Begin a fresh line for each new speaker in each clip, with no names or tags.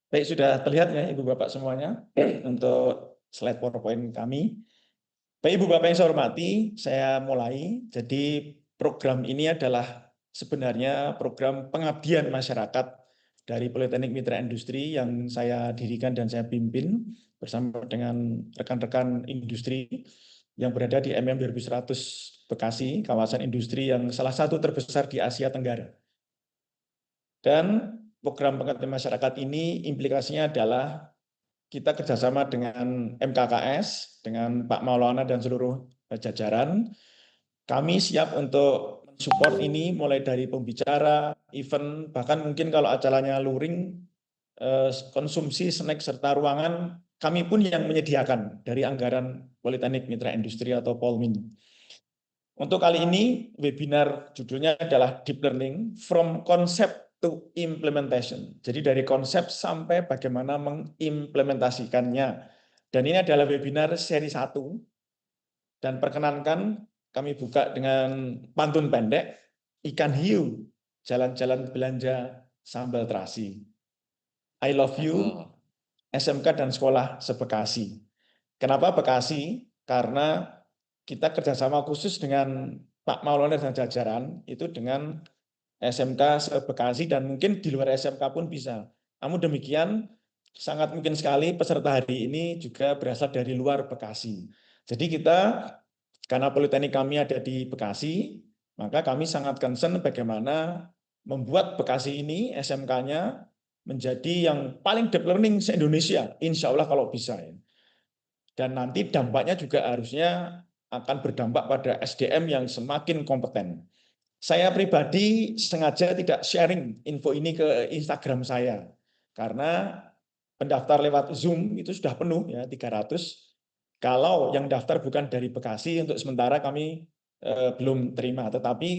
Baik, sudah terlihat ya Ibu Bapak semuanya untuk slide PowerPoint kami. Baik Ibu Bapak yang saya hormati, saya mulai. Jadi program ini adalah sebenarnya program pengabdian masyarakat dari Politeknik Mitra Industri yang saya dirikan dan saya pimpin bersama dengan rekan-rekan industri yang berada di MM 2100 Bekasi, kawasan industri yang salah satu terbesar di Asia Tenggara. Dan program pengabdian masyarakat ini implikasinya adalah kita kerjasama dengan MKKS, dengan Pak Maulana dan seluruh jajaran. Kami siap untuk mensupport ini mulai dari pembicara, event, bahkan mungkin kalau acaranya luring, konsumsi, snack, serta ruangan, kami pun yang menyediakan dari anggaran Politeknik Mitra Industri atau Polmin. Untuk kali ini, webinar judulnya adalah Deep Learning from Concept to Implementation. Jadi dari konsep sampai bagaimana mengimplementasikannya. Dan ini adalah webinar seri 1. Dan perkenankan kami buka dengan pantun pendek, ikan hiu, jalan-jalan belanja sambal terasi. I love you, SMK dan sekolah sebekasi. Kenapa Bekasi? Karena kita kerjasama khusus dengan Pak Maulana dan jajaran itu dengan SMK se-Bekasi dan mungkin di luar SMK pun bisa. Namun demikian sangat mungkin sekali peserta hari ini juga berasal dari luar Bekasi. Jadi kita karena politeknik kami ada di Bekasi, maka kami sangat concern bagaimana membuat Bekasi ini SMK-nya menjadi yang paling deep learning se-Indonesia, insya Allah kalau bisa. Dan nanti dampaknya juga harusnya akan berdampak pada SDM yang semakin kompeten. Saya pribadi sengaja tidak sharing info ini ke Instagram saya, karena pendaftar lewat Zoom itu sudah penuh ya 300. Kalau yang daftar bukan dari Bekasi, untuk sementara kami belum terima. Tetapi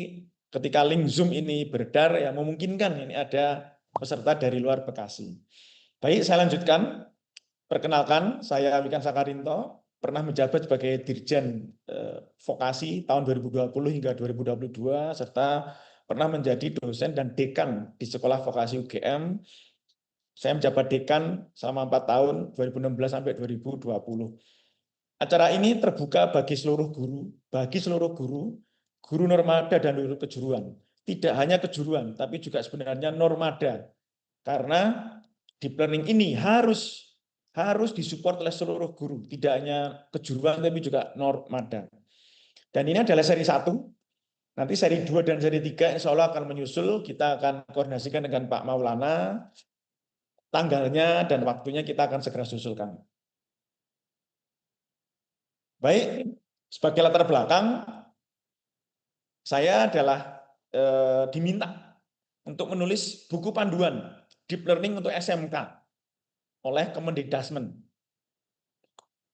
ketika link Zoom ini beredar, ya memungkinkan ini ada peserta dari luar Bekasi. Baik, saya lanjutkan. Perkenalkan, saya Wikan Sakarinto, pernah menjabat sebagai Dirjen Vokasi tahun 2020 hingga 2022, serta pernah menjadi dosen dan dekan di Sekolah Vokasi UGM. Saya menjabat dekan selama 4 tahun, 2016 sampai 2020. Acara ini terbuka bagi seluruh guru, guru normada dan guru kejuruan. Tidak hanya kejuruan, tapi juga sebenarnya normada. Karena deep learning ini harus disupport oleh seluruh guru, tidak hanya kejuruan tapi juga normada. Dan ini adalah seri 1. Nanti seri 2 dan seri 3 insya Allah akan menyusul. Kita akan koordinasikan dengan Pak Maulana. Tanggalnya dan waktunya kita akan segera susulkan. Baik, sebagai latar belakang, saya adalah diminta untuk menulis buku panduan deep learning untuk SMK oleh Kemendikbudristek.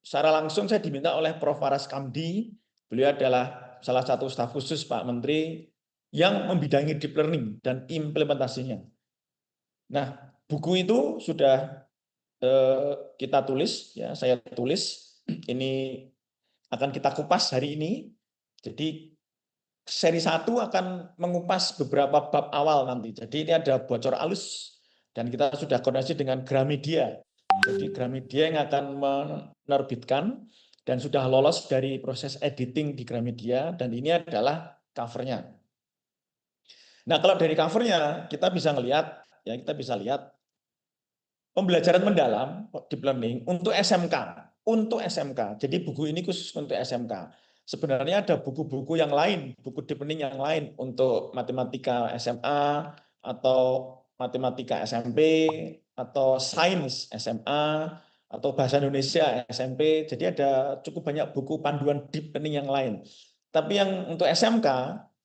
Secara langsung saya diminta oleh Prof. Faras Kamdi, beliau adalah salah satu staf khusus Pak Menteri yang membidangi deep learning dan implementasinya. Nah, buku itu sudah kita tulis, ya saya tulis, ini akan kita kupas hari ini. Jadi seri 1 akan mengupas beberapa bab awal nanti. Jadi ini ada bocor alus dan kita sudah koordinasi dengan Gramedia. Jadi Gramedia yang akan menerbitkan dan sudah lolos dari proses editing di Gramedia dan ini adalah covernya. Nah, kalau dari covernya kita bisa lihat pembelajaran mendalam deep learning untuk SMK. Jadi buku ini khusus untuk SMK. Sebenarnya ada buku-buku yang lain, buku deep learning yang lain untuk matematika SMA atau matematika SMP atau sains SMA atau bahasa Indonesia SMP. Jadi ada cukup banyak buku panduan deep learning yang lain. Tapi yang untuk SMK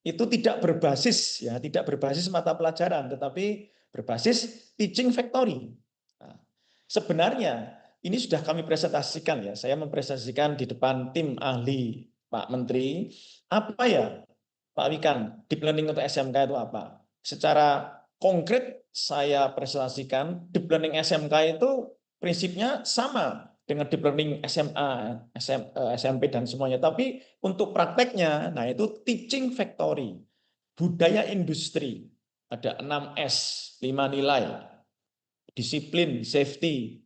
itu tidak berbasis mata pelajaran, tetapi berbasis teaching factory. Nah, sebenarnya ini sudah kami presentasikan ya. Saya mempresentasikan di depan tim ahli Pak Menteri. Apa ya Pak Wikan, deep learning untuk SMK itu apa? Secara konkret saya presentasikan deep learning SMK itu prinsipnya sama dengan deep learning SMA, SMP dan semuanya. Tapi untuk prakteknya, nah itu teaching factory, budaya industri, ada 6S, 5 nilai. disiplin, safety,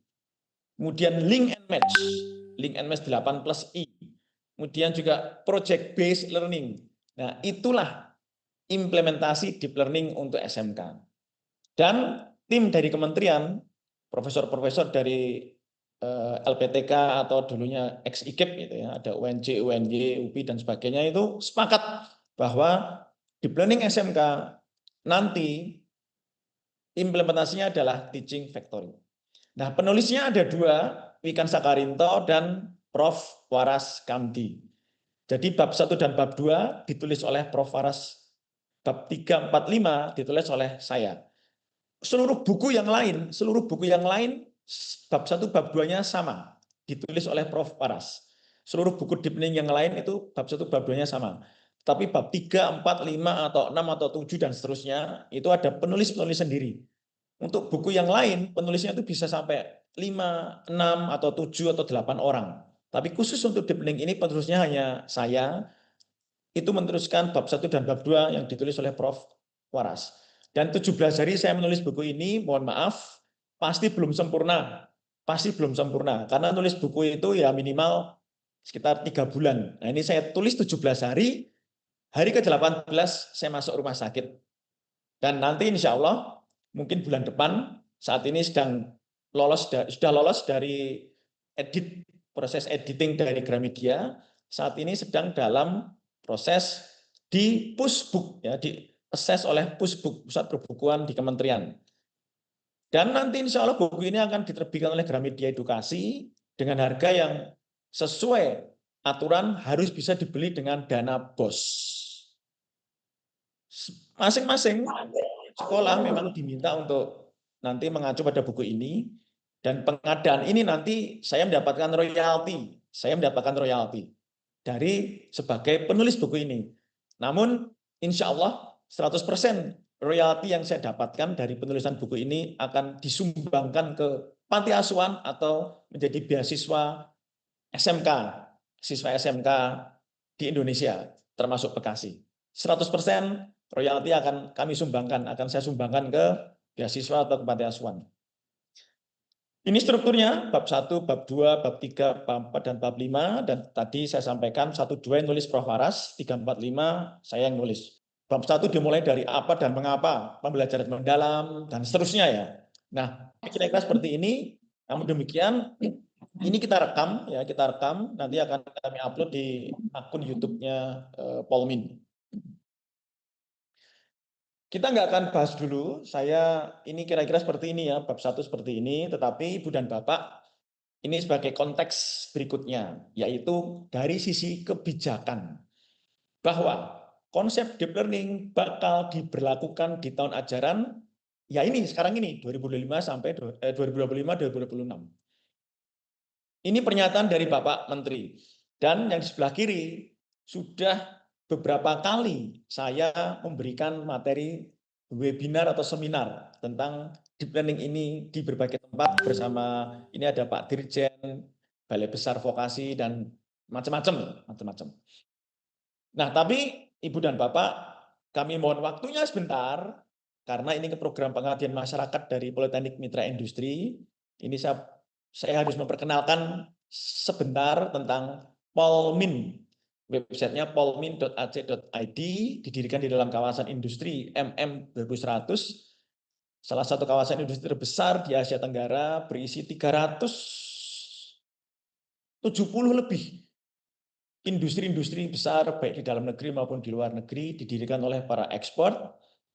kemudian link and match 8+I, kemudian juga project based learning. Nah, itulah implementasi deep learning untuk SMK. Dan tim dari kementerian, profesor-profesor dari LPTK atau dulunya ex-IKIP gitu ya, ada UNJ, UNY, UPI dan sebagainya, itu sepakat bahwa deep learning SMK nanti implementasinya adalah teaching factory. Nah, penulisnya ada dua, Wikan Sakarinto dan Prof. Waras Kamdi. Jadi bab 1 dan bab 2 ditulis oleh Prof. Waras, bab 3, 4, 5 ditulis oleh saya. Seluruh buku yang lain, bab 1, bab 2-nya sama, ditulis oleh Prof. Waras. Seluruh buku deep learning yang lain itu bab 1, bab 2-nya sama. Tapi bab 3, 4, 5, atau 6, atau 7, dan seterusnya, itu ada penulis-penulis sendiri. Untuk buku yang lain, penulisnya itu bisa sampai 5, 6, atau 7, atau 8 orang. Tapi khusus untuk deep learning ini, penulisnya hanya saya, itu meneruskan bab 1 dan bab 2 yang ditulis oleh Prof. Waras. Dan 17 hari saya menulis buku ini, mohon maaf, pasti belum sempurna. Karena nulis buku itu ya minimal sekitar 3 bulan. Nah, ini saya tulis 17 hari, hari ke-18 saya masuk rumah sakit. Dan nanti insya Allah, mungkin bulan depan, saat ini sudah lolos dari proses editing dari Gramedia, saat ini sedang dalam proses di Pusbuk, ya, di assess oleh Pusbuk, Pusat Perbukuan di Kementerian. Dan nanti insya Allah buku ini akan diterbitkan oleh Gramedia Edukasi dengan harga yang sesuai aturan, harus bisa dibeli dengan dana BOS. Masing-masing sekolah memang diminta untuk nanti mengacu pada buku ini, dan pengadaan ini nanti saya mendapatkan royalti dari sebagai penulis buku ini. Namun insya Allah 100% royalti yang saya dapatkan dari penulisan buku ini akan disumbangkan ke panti asuhan atau menjadi beasiswa SMK, siswa SMK di Indonesia, termasuk Bekasi. 100% royalti akan saya sumbangkan ke beasiswa atau ke panti asuhan. Ini strukturnya, bab 1, bab 2, bab 3, bab 4, dan bab 5. Dan tadi saya sampaikan 1, 2 yang nulis Prof. Waras, 3, 4, 5 saya yang nulis. Bab 1 dimulai dari apa dan mengapa, pembelajaran mendalam, dan seterusnya ya. Nah, kira-kira seperti ini. Namun demikian, ini kita rekam, nanti akan kami upload di akun YouTube-nya Polmin. Kita nggak akan bahas dulu, ini kira-kira seperti ini ya, bab 1 seperti ini, tetapi Ibu dan Bapak, ini sebagai konteks berikutnya, yaitu dari sisi kebijakan, bahwa konsep deep learning bakal diberlakukan di tahun ajaran, ya ini sekarang ini, 2025-2026. Ini pernyataan dari Bapak Menteri. Dan yang di sebelah kiri, sudah beberapa kali saya memberikan materi webinar atau seminar tentang deep learning ini di berbagai tempat bersama, ini ada Pak Dirjen, Balai Besar Vokasi, dan macam-macam. Nah, tapi Ibu dan Bapak, kami mohon waktunya sebentar, karena ini ke program pengabdian masyarakat dari Politeknik Mitra Industri. Ini saya harus memperkenalkan sebentar tentang Polmin. Websitenya polmin.ac.id, didirikan di dalam kawasan industri MM 2100, salah satu kawasan industri terbesar di Asia Tenggara, berisi 370 lebih industri-industri besar, baik di dalam negeri maupun di luar negeri, didirikan oleh para ekspor.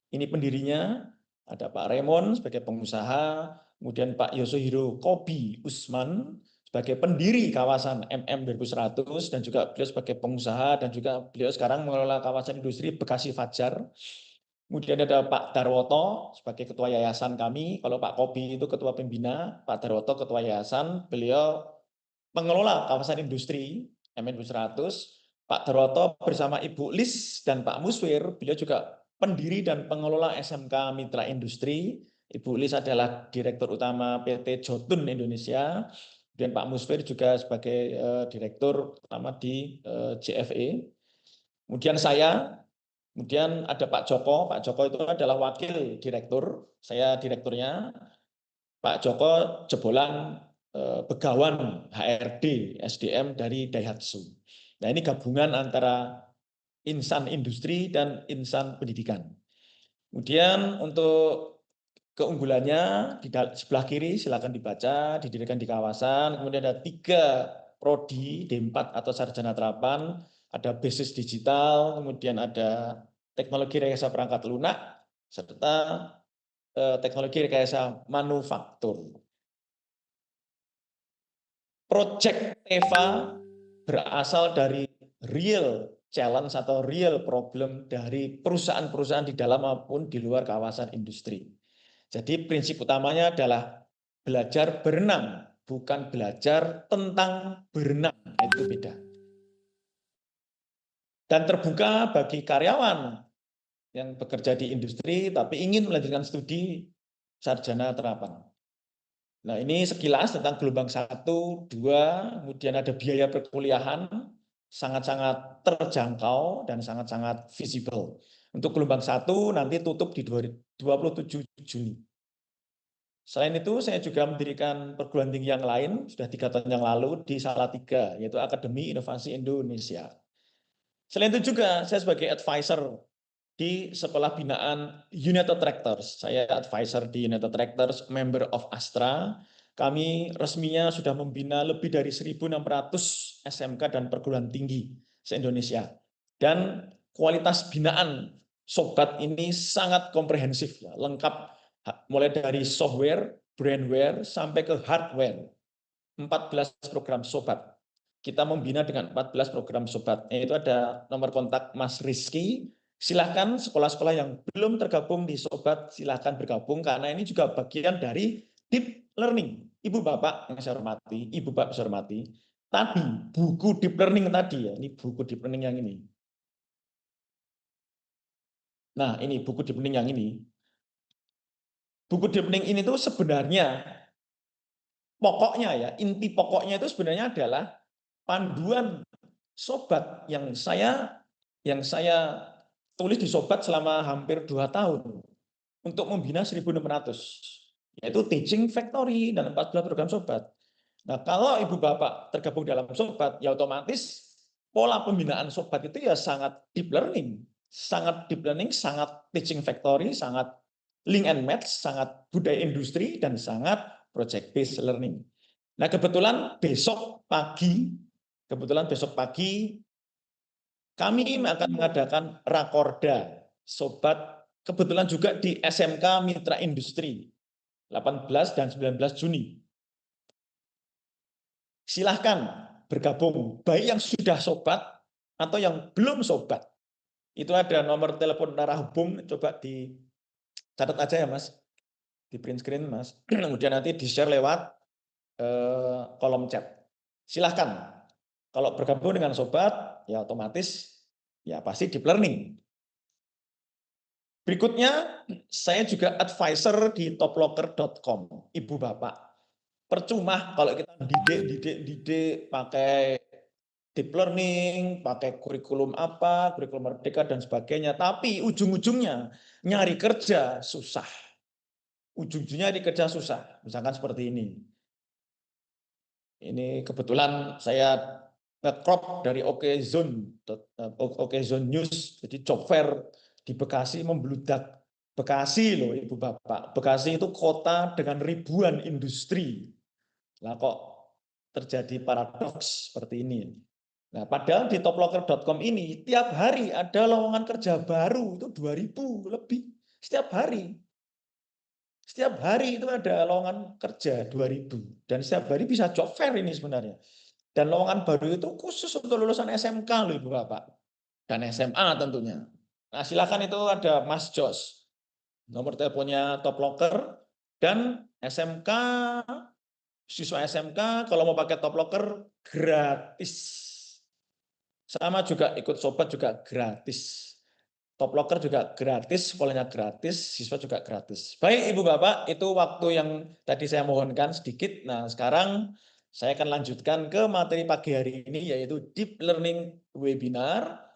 Ini pendirinya, ada Pak Raymond sebagai pengusaha, kemudian Pak Yosuhiro Kobi Usman sebagai pendiri kawasan MM 2100, dan juga beliau sebagai pengusaha, dan juga beliau sekarang mengelola kawasan industri Bekasi Fajar. Kemudian ada Pak Darwoto sebagai ketua yayasan kami. Kalau Pak Kobi itu ketua pembina, Pak Darwoto ketua yayasan, beliau pengelola kawasan industri MM 100. Pak Darwoto bersama Ibu Lis dan Pak Muswir, beliau juga pendiri dan pengelola SMK Mitra Industri. Ibu Lis adalah Direktur Utama PT Jotun Indonesia, dan Pak Muswir juga sebagai Direktur Utama di JFE. Kemudian saya, kemudian ada Pak Joko. Pak Joko itu adalah Wakil Direktur, saya Direkturnya. Pak Joko jebolan begawan HRD SDM dari Daihatsu. Nah, ini gabungan antara insan industri dan insan pendidikan. Kemudian untuk keunggulannya di sebelah kiri silakan dibaca, didirikan di kawasan. Kemudian ada 3 prodi D4 atau sarjana terapan, ada basis digital, kemudian ada teknologi rekayasa perangkat lunak, serta teknologi rekayasa manufaktur. Project TEVA berasal dari real challenge atau real problem dari perusahaan-perusahaan di dalam maupun di luar kawasan industri. Jadi prinsip utamanya adalah belajar berenang, bukan belajar tentang berenang, itu beda. Dan terbuka bagi karyawan yang bekerja di industri tapi ingin melanjutkan studi sarjana terapan. Nah, ini sekilas tentang gelombang 1, 2, kemudian ada biaya perkuliahan, sangat-sangat terjangkau dan sangat-sangat visible. Untuk gelombang 1 nanti tutup di 27 Juni. Selain itu, saya juga mendirikan perguruan tinggi yang lain, sudah 3 tahun yang lalu di Salatiga, yaitu Akademi Inovasi Indonesia. Selain itu juga, saya sebagai advisor di sekolah binaan United Tractors. Saya advisor di United Tractors, member of Astra. Kami resminya sudah membina lebih dari 1.600 SMK dan perguruan tinggi se-Indonesia. Dan kualitas binaan sobat ini sangat komprehensif, ya, lengkap mulai dari software, brandware, sampai ke hardware. 14 program sobat. Kita membina dengan 14 program sobat. Itu ada nomor kontak Mas Rizky. Silahkan sekolah-sekolah yang belum tergabung di sobat, silahkan bergabung karena ini juga bagian dari deep learning. Ibu Bapak yang saya hormati, Ibu Bapak saya hormati, tadi buku deep learning tadi ya, ini buku deep learning yang ini. Nah, ini buku deep learning yang ini. Buku deep learning ini tuh sebenarnya pokoknya ya, inti pokoknya itu sebenarnya adalah panduan sobat yang saya tulis di sobat selama hampir 2 tahun untuk membina 1.600, yaitu Teaching Factory dan 14 program sobat. Nah, kalau Ibu Bapak tergabung dalam sobat, ya otomatis pola pembinaan sobat itu ya sangat deep learning, sangat Teaching Factory, sangat link and match, sangat budaya industri, dan sangat project based learning. Nah, kebetulan besok pagi kami akan mengadakan Rakorda Sobat, kebetulan juga di SMK Mitra Industri 18 dan 19 Juni. Silahkan bergabung, baik yang sudah sobat atau yang belum sobat. Itu ada nomor telepon arah hubung, coba dicatat aja ya Mas, di print screen Mas. Kemudian nanti di-share lewat kolom chat. Silahkan. Kalau bergabung dengan sobat, ya otomatis ya pasti deep learning. Berikutnya, saya juga advisor di toplocker.com, Ibu Bapak. Percuma kalau kita didik pakai deep learning, pakai kurikulum apa, kurikulum merdeka dan sebagainya, tapi ujung-ujungnya nyari kerja susah. Ujung-ujungnya nyari kerja susah, misalkan seperti ini. Ini kebetulan saya nge-crop dari Okezone News, jadi job fair di Bekasi membludak. Bekasi loh Ibu Bapak, Bekasi itu kota dengan ribuan industri. Lah kok terjadi paradoks seperti ini. Nah, padahal di toplocker.com ini tiap hari ada lowongan kerja baru, itu 2.000 lebih setiap hari. Setiap hari itu ada lowongan kerja 2.000 dan setiap hari bisa job fair ini sebenarnya. Dan lowongan baru itu khusus untuk lulusan SMK loh Ibu Bapak dan SMA tentunya. Nah, silakan itu ada Mas Jos. Nomor teleponnya Top Locker dan SMK, siswa SMK kalau mau pakai Top Locker gratis. Sama juga ikut sobat juga gratis. Top Locker juga gratis, sekolahnya gratis, siswa juga gratis. Baik Ibu Bapak, itu waktu yang tadi saya mohonkan sedikit. Nah, sekarang saya akan lanjutkan ke materi pagi hari ini, yaitu Deep Learning Webinar,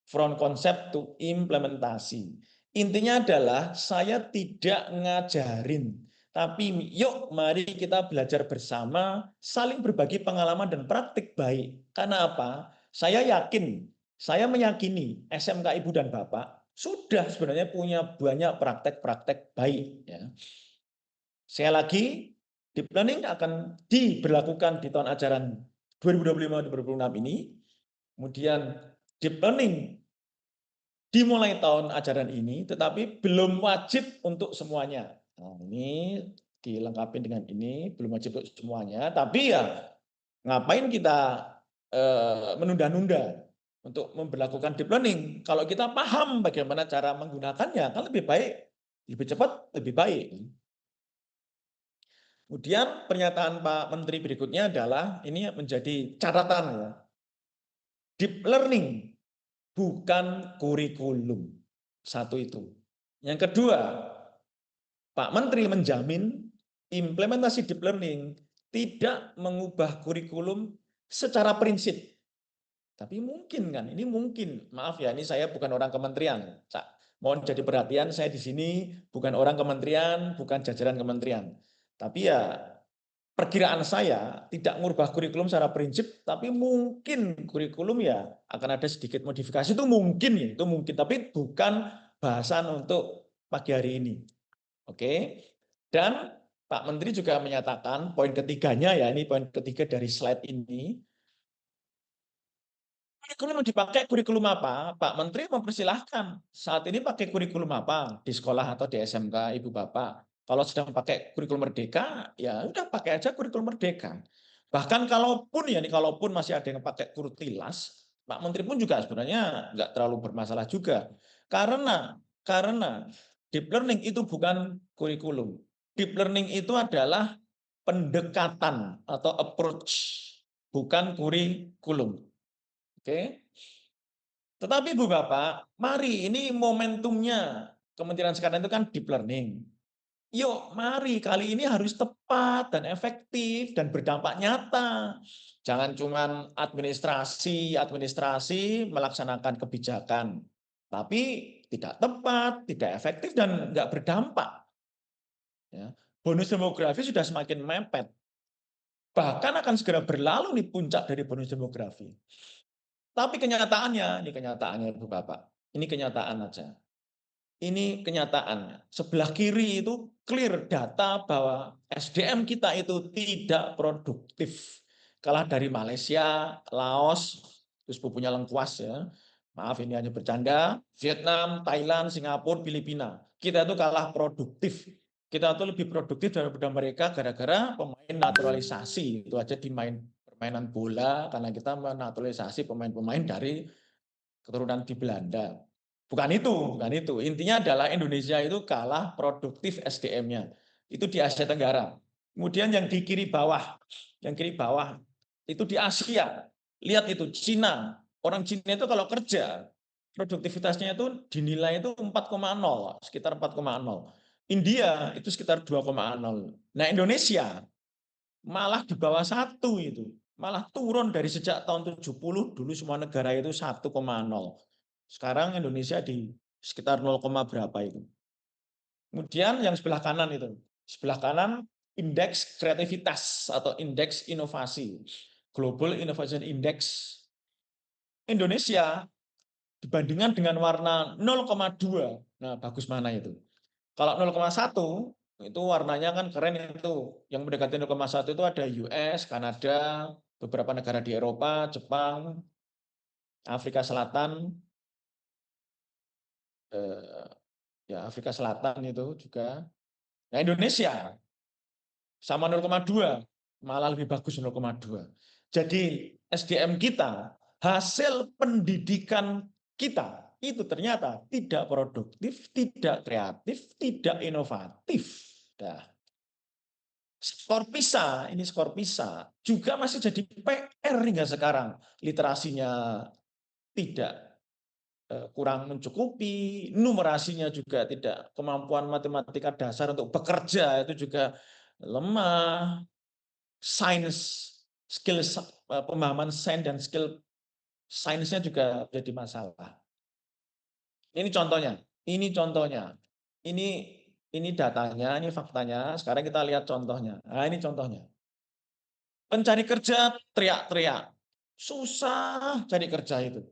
From Concept to Implementasi. Intinya adalah saya tidak ngajarin Tapi yuk mari kita belajar bersama, saling berbagi pengalaman dan praktik baik. Karena apa? Saya yakin, saya meyakini SMK Ibu dan Bapak sudah sebenarnya punya banyak praktek-praktek baik. Ya. Sekali lagi, deep learning akan diberlakukan di tahun ajaran 2025-2026 ini. Kemudian deep learning dimulai tahun ajaran ini, tetapi belum wajib untuk semuanya. Nah, ini dilengkapi dengan ini, belum wajib untuk semuanya, tapi ya ngapain kita menunda-nunda untuk memberlakukan deep learning. Kalau kita paham bagaimana cara menggunakannya, kan lebih baik, lebih cepat, lebih baik. Kemudian pernyataan Pak Menteri berikutnya adalah, ini menjadi catatan ya, deep learning bukan kurikulum. Satu itu. Yang kedua, Pak Menteri menjamin implementasi deep learning tidak mengubah kurikulum secara prinsip. Tapi mungkin kan, ini mungkin. Maaf ya, ini saya bukan orang kementerian. Mohon jadi perhatian, saya di sini bukan orang kementerian, bukan jajaran kementerian. Tapi ya perkiraan saya tidak mengubah kurikulum secara prinsip, tapi mungkin kurikulum ya akan ada sedikit modifikasi, itu mungkin ya, itu mungkin, tapi bukan bahasan untuk pagi hari ini. Oke. Dan Pak Menteri juga menyatakan poin ketiganya ya, ini poin ketiga dari slide ini. Kurikulum yang dipakai kurikulum apa? Pak Menteri mempersilahkan. Saat ini pakai kurikulum apa di sekolah atau di SMK Ibu Bapak. Kalau sedang pakai kurikulum Merdeka, ya udah pakai aja kurikulum Merdeka. Bahkan kalaupun ya, kalaupun masih ada yang pakai Kurtilas, Pak Menteri pun juga sebenarnya nggak terlalu bermasalah juga. Karena deep learning itu bukan kurikulum. Deep learning itu adalah pendekatan atau approach, bukan kurikulum. Oke. Tetapi Bu Bapak, mari ini momentumnya Kementerian sekarang itu kan deep learning. Yuk, mari kali ini harus tepat dan efektif dan berdampak nyata. Jangan cuma administrasi melaksanakan kebijakan, tapi tidak tepat, tidak efektif dan nggak berdampak. Ya. Bonus demografi sudah semakin mepet. Bahkan akan segera berlalu nih puncak dari bonus demografi. Tapi kenyataannya, ini kenyataannya Bu Bapak. Ini kenyataan aja. Ini kenyataannya. Sebelah kiri itu clear data bahwa SDM kita itu tidak produktif. Kalah dari Malaysia, Laos, terus pupunya lengkuas ya. Maaf ini hanya bercanda. Vietnam, Thailand, Singapura, Filipina. Kita itu kalah produktif. Kita itu lebih produktif daripada mereka gara-gara pemain naturalisasi. Itu aja di permainan bola karena kita menaturalisasi pemain-pemain dari keturunan di Belanda. Bukan itu. Intinya adalah Indonesia itu kalah produktif SDM-nya. Itu di Asia Tenggara. Kemudian yang di kiri bawah, itu di Asia. Lihat itu Cina. Orang Cina itu kalau kerja produktivitasnya itu dinilai itu 4,0, sekitar 4,0. India itu sekitar 2,0. Nah, Indonesia malah di bawah 1 itu. Malah turun dari sejak tahun 70, dulu semua negara itu 1,0. Sekarang Indonesia di sekitar 0, berapa itu. Kemudian yang sebelah kanan itu. Sebelah kanan indeks kreativitas atau indeks inovasi. Global Innovation Index. Indonesia dibandingkan dengan warna 0,2. Nah, bagus mana itu? Kalau 0,1 itu warnanya kan keren itu. Yang mendekati 0,1 itu ada US, Kanada, beberapa negara di Eropa, Jepang, Afrika Selatan, ya Afrika Selatan itu juga. Nah, Indonesia sama 0,2, malah lebih bagus 0,2. Jadi SDM kita, hasil pendidikan kita itu ternyata tidak produktif, tidak kreatif, tidak inovatif. Nah, skor PISA, ini skor PISA juga masih jadi PR hingga sekarang. Literasinya tidak kurang mencukupi, numerasinya juga tidak, kemampuan matematika dasar untuk bekerja itu juga lemah, sains, skill pemahaman sains dan skill sainsnya juga jadi masalah. Ini contohnya, ini ini datanya, ini faktanya. Sekarang kita lihat contohnya. Nah, ini contohnya. Pencari kerja teriak-teriak. Susah cari kerja itu.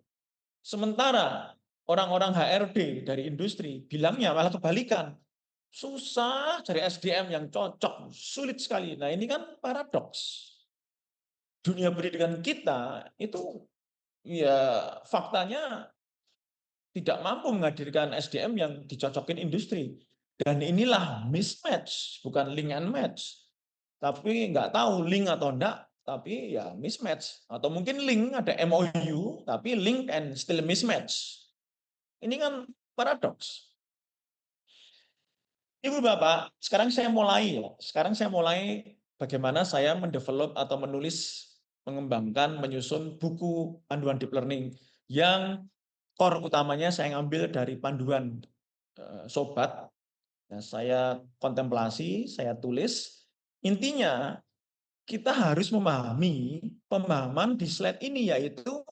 Sementara orang-orang HRD dari industri bilangnya malah kebalikan. Susah cari SDM yang cocok, sulit sekali. Nah, ini kan paradoks. Dunia pendidikan kita itu ya faktanya tidak mampu menghadirkan SDM yang dicocokin industri. Dan inilah mismatch, bukan link and match. Tapi nggak tahu link atau enggak, tapi ya mismatch. Atau mungkin link ada MOU, tapi link and still mismatch. Ini kan paradoks. Ibu Bapak, sekarang saya mulai ya. Sekarang saya mulai bagaimana saya mendevelop atau menulis, mengembangkan, menyusun buku panduan deep learning yang core utamanya saya ngambil dari panduan sobat. Nah, saya kontemplasi, saya tulis. Intinya kita harus memahami pemahaman di slide ini, yaitu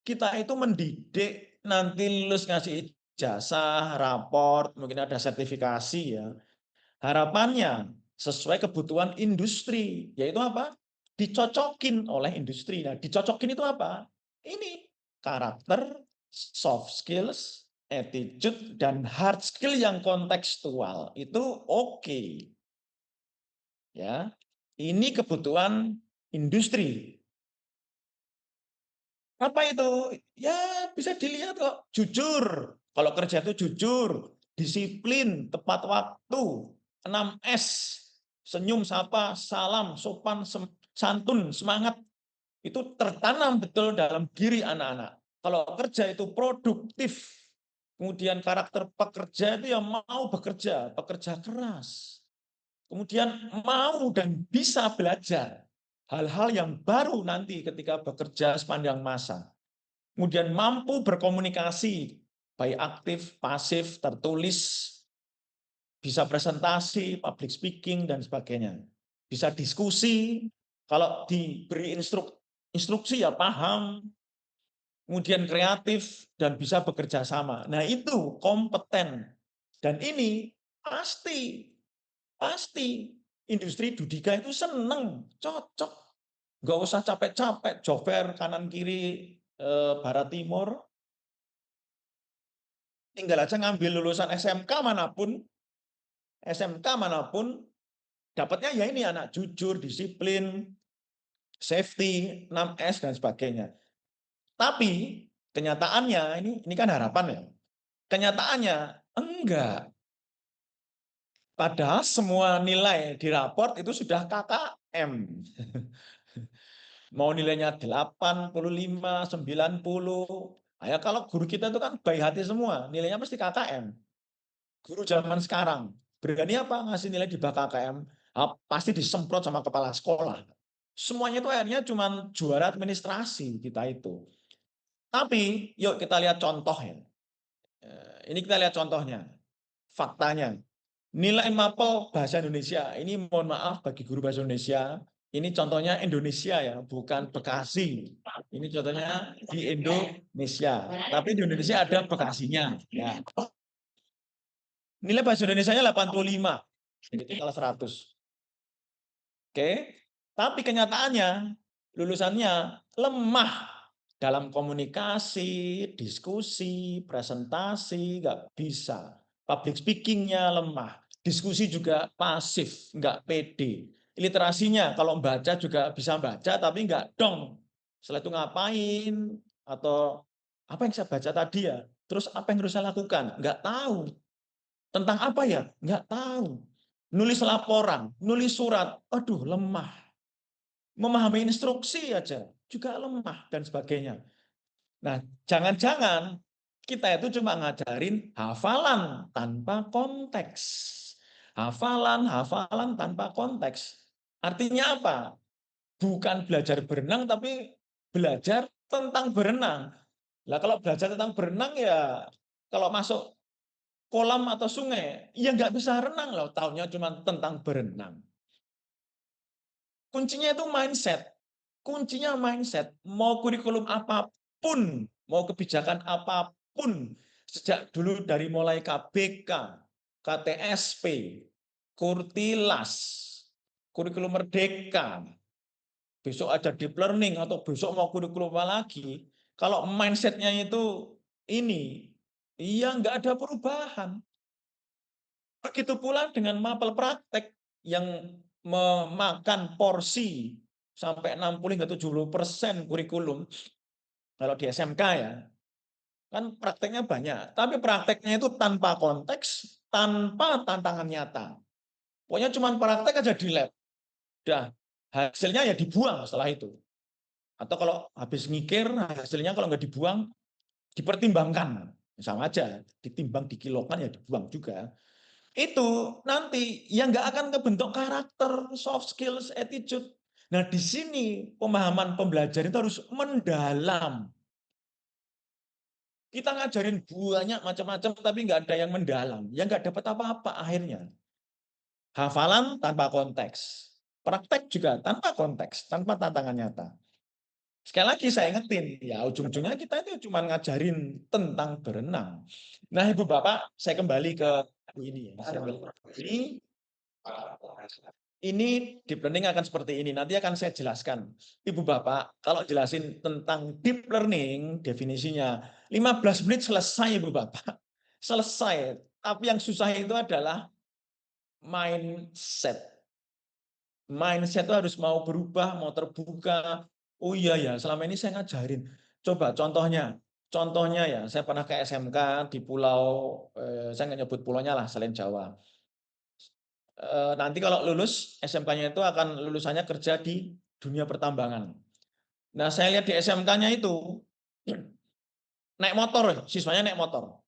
kita itu mendidik nanti lulus ngasih ijazah, raport, mungkin ada sertifikasi ya. Harapannya sesuai kebutuhan industri, yaitu apa? Dicocokin oleh industri. Nah, dicocokin itu apa? Ini karakter, soft skills, attitude, dan hard skill yang kontekstual. Itu oke. Ya. Ini kebutuhan industri. Apa itu? Ya, bisa dilihat kok. Jujur. Kalau kerja itu jujur, disiplin, tepat waktu, 6S, senyum, sapa, salam, sopan, santun, semangat. Itu tertanam betul dalam diri anak-anak. Kalau kerja itu produktif, kemudian karakter pekerja itu yang mau bekerja, pekerja keras. Kemudian mau dan bisa belajar hal-hal yang baru nanti ketika bekerja sepanjang masa. Kemudian mampu berkomunikasi, baik aktif, pasif, tertulis, bisa presentasi, public speaking, dan sebagainya. Bisa diskusi, kalau diberi instruksi ya paham, kemudian kreatif, dan bisa bekerja sama. Nah itu kompeten. Dan ini pasti industri Dudika itu seneng, cocok. Nggak usah capek-capek, jover kanan kiri, barat timur, tinggal aja ngambil lulusan SMK manapun, dapatnya ya ini anak jujur, disiplin, safety, 6S dan sebagainya. Tapi kenyataannya ini kan harapan ya. Kenyataannya enggak. Padahal semua nilai di raport itu sudah KKM. Mau nilainya 85, 90. Ya kalau guru kita itu kan baik hati semua, nilainya pasti KKM. Guru zaman sekarang berani apa ngasih nilai di bawah KKM? Pasti disemprot sama kepala sekolah. Semuanya itu akhirnya cuma juara administrasi kita itu. Tapi yuk kita lihat contoh ya. Ini kita lihat contohnya, faktanya. Nilai mapel bahasa Indonesia, ini mohon maaf bagi guru bahasa Indonesia, ini contohnya Indonesia ya, bukan Bekasi. Ini contohnya di Indonesia. Tapi di Indonesia ada Bekasinya. Ya. Nilai bahasa Indonesia-nya 85, jadi kelas 100. Oke, tapi kenyataannya lulusannya lemah dalam komunikasi, diskusi, presentasi, nggak bisa. Public speaking-nya lemah, diskusi juga pasif, nggak pede. Literasinya kalau baca juga bisa baca, tapi nggak dong. Setelah itu ngapain? Atau apa yang saya baca tadi ya? Terus apa yang harus saya lakukan? Nggak tahu. Tentang apa ya? Nggak tahu. Nulis laporan, nulis surat, aduh lemah. Memahami instruksi aja juga lemah dan sebagainya. Nah, jangan-jangan kita itu cuma ngajarin hafalan tanpa konteks. Hafalan tanpa konteks. Artinya apa? Bukan belajar berenang, tapi belajar tentang berenang. Lah kalau belajar tentang berenang ya, kalau masuk kolam atau sungai, ya nggak bisa renang loh, tahunya cuma tentang berenang. Kuncinya itu mindset. Kuncinya mindset. Mau kurikulum apapun, mau kebijakan apapun, sejak dulu dari mulai KBK, KTSP, Kurtilas, kurikulum Merdeka, besok ada deep learning atau besok mau kurikulum apa lagi, kalau mindsetnya itu ini, iya nggak ada perubahan. Begitu pula dengan mapel praktek yang memakan porsi sampai 60 hingga 70% kurikulum. Kalau di SMK ya, kan prakteknya banyak, tapi prakteknya itu tanpa konteks, tanpa tantangan nyata. Pokoknya cuma praktek aja di lab. Udah, hasilnya ya dibuang setelah itu. Atau kalau habis ngikir, hasilnya kalau nggak dibuang, dipertimbangkan. Sama aja, ditimbang, dikilokan, ya dibuang juga. Itu nanti yang nggak akan kebentuk karakter, soft skills, attitude. Nah, di sini pemahaman pembelajaran itu harus mendalam. Kita ngajarin banyak macam-macam, tapi nggak ada yang mendalam. Ya nggak dapat apa-apa akhirnya. Hafalan tanpa konteks. Praktek juga tanpa konteks, tanpa tantangan nyata. Sekali lagi saya ingetin, ya ujung-ujungnya kita itu cuma ngajarin tentang berenang. Nah, Ibu Bapak, saya kembali ke ini ya. Ini deep learning akan seperti ini. Nanti akan saya jelaskan. Ibu Bapak, kalau jelasin tentang deep learning, definisinya 15 menit selesai, Ibu Bapak. Selesai. Tapi yang susah itu adalah mindset. Mindset itu harus mau berubah, mau terbuka. Oh iya ya, selama ini saya ngajarin. Coba contohnya. Contohnya ya, saya pernah ke SMK di pulau, saya nggak nyebut pulaunya lah, selain Jawa. Nanti kalau lulus SMK-nya itu akan lulusannya kerja di dunia pertambangan. Nah, saya lihat di SMK-nya itu naik motor, siswanya naik motor,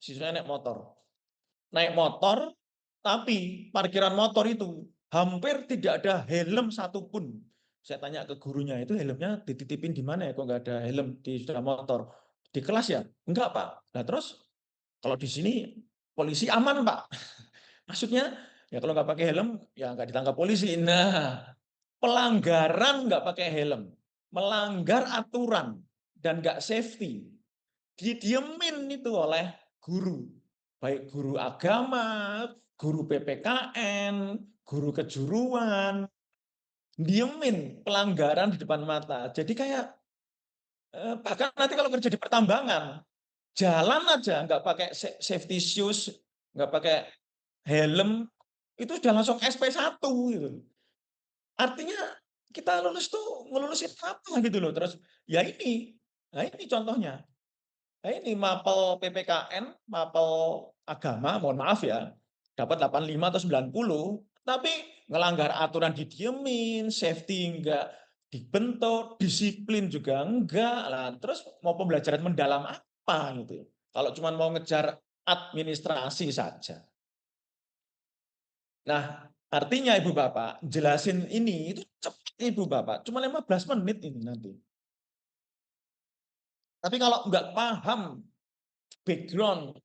naik motor, tapi parkiran motor itu hampir tidak ada helm satupun. Saya tanya ke gurunya, itu helmnya dititipin di mana ya, kok nggak ada helm di sepeda motor? Di kelas ya? Enggak, Pak. Nah, terus kalau di sini polisi aman, Pak. Maksudnya, ya kalau nggak pakai helm, ya nggak ditangkap polisi. Nah, pelanggaran nggak pakai helm, melanggar aturan, dan nggak safety, didiemin itu oleh guru. Baik guru agama, guru PPKN, guru kejuruan, diemin pelanggaran di depan mata. Jadi kayak, bahkan nanti kalau kerja di pertambangan, jalan aja nggak pakai safety shoes, nggak pakai helm, itu sudah langsung SP1 gitu. Artinya kita lulus tuh ngelulusin apa gitu loh. Terus ya ini, nah ini contohnya. Nah ini mapel PPKN, mapel agama, mohon maaf ya, dapat 85 atau 90, tapi ngelanggar aturan didiemin, safety enggak dibentuk, disiplin juga enggak. Lah, terus mau pembelajaran mendalam apa gitu. Kalau cuma mau ngejar administrasi saja. Nah, artinya Ibu Bapak, jelasin ini itu cepat Ibu Bapak, cuma 15 menit ini nanti. Tapi kalau nggak paham background,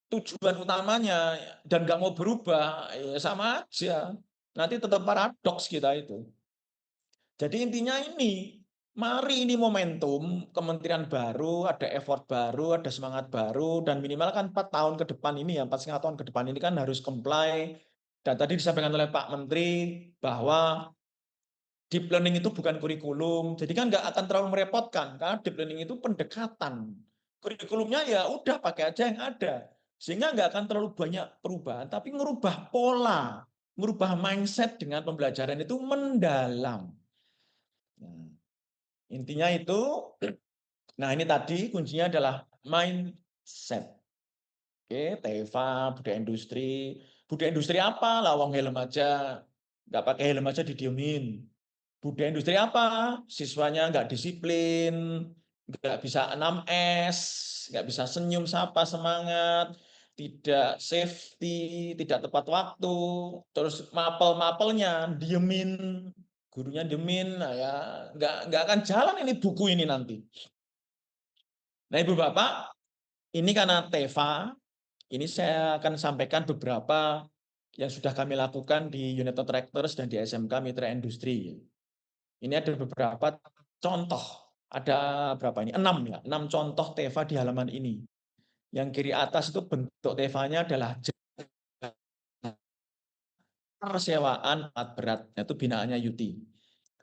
tujuan utamanya, dan nggak mau berubah, ya sama aja. Nanti tetap paradoks kita itu. Jadi intinya ini, mari ini momentum, kementerian baru, ada effort baru, ada semangat baru, dan minimal kan 4 tahun ke depan ini ya, 4,5 tahun ke depan ini kan harus comply. Dan tadi disampaikan oleh Pak Menteri bahwa deep learning itu bukan kurikulum, jadi kan nggak akan terlalu merepotkan, karena deep learning itu pendekatan. Kurikulumnya ya udah pakai aja yang ada, sehingga nggak akan terlalu banyak perubahan, tapi ngerubah pola, ngerubah mindset dengan pembelajaran itu mendalam. Nah, intinya itu, nah ini tadi kuncinya adalah mindset. Oke, TEVA, budaya industri apa? Lawang helm aja, nggak pakai helm aja didiemin. Budaya industri apa? Siswanya nggak disiplin, nggak bisa 6S, nggak bisa senyum, sapa, semangat, tidak safety, tidak tepat waktu, terus mapel-mapelnya diemin, gurunya diemin, nah ya nggak akan jalan ini buku ini nanti. Nah Ibu Bapak, ini karena TEVA, ini saya akan sampaikan beberapa yang sudah kami lakukan di Unit Tractors dan di SMK Mitra Industri. Ini ada beberapa contoh, ada berapa ini? 6 ya, 6 contoh TEVA di halaman ini. Yang kiri atas itu bentuk TEVA-nya adalah persewaan alat berat, itu binaannya UT.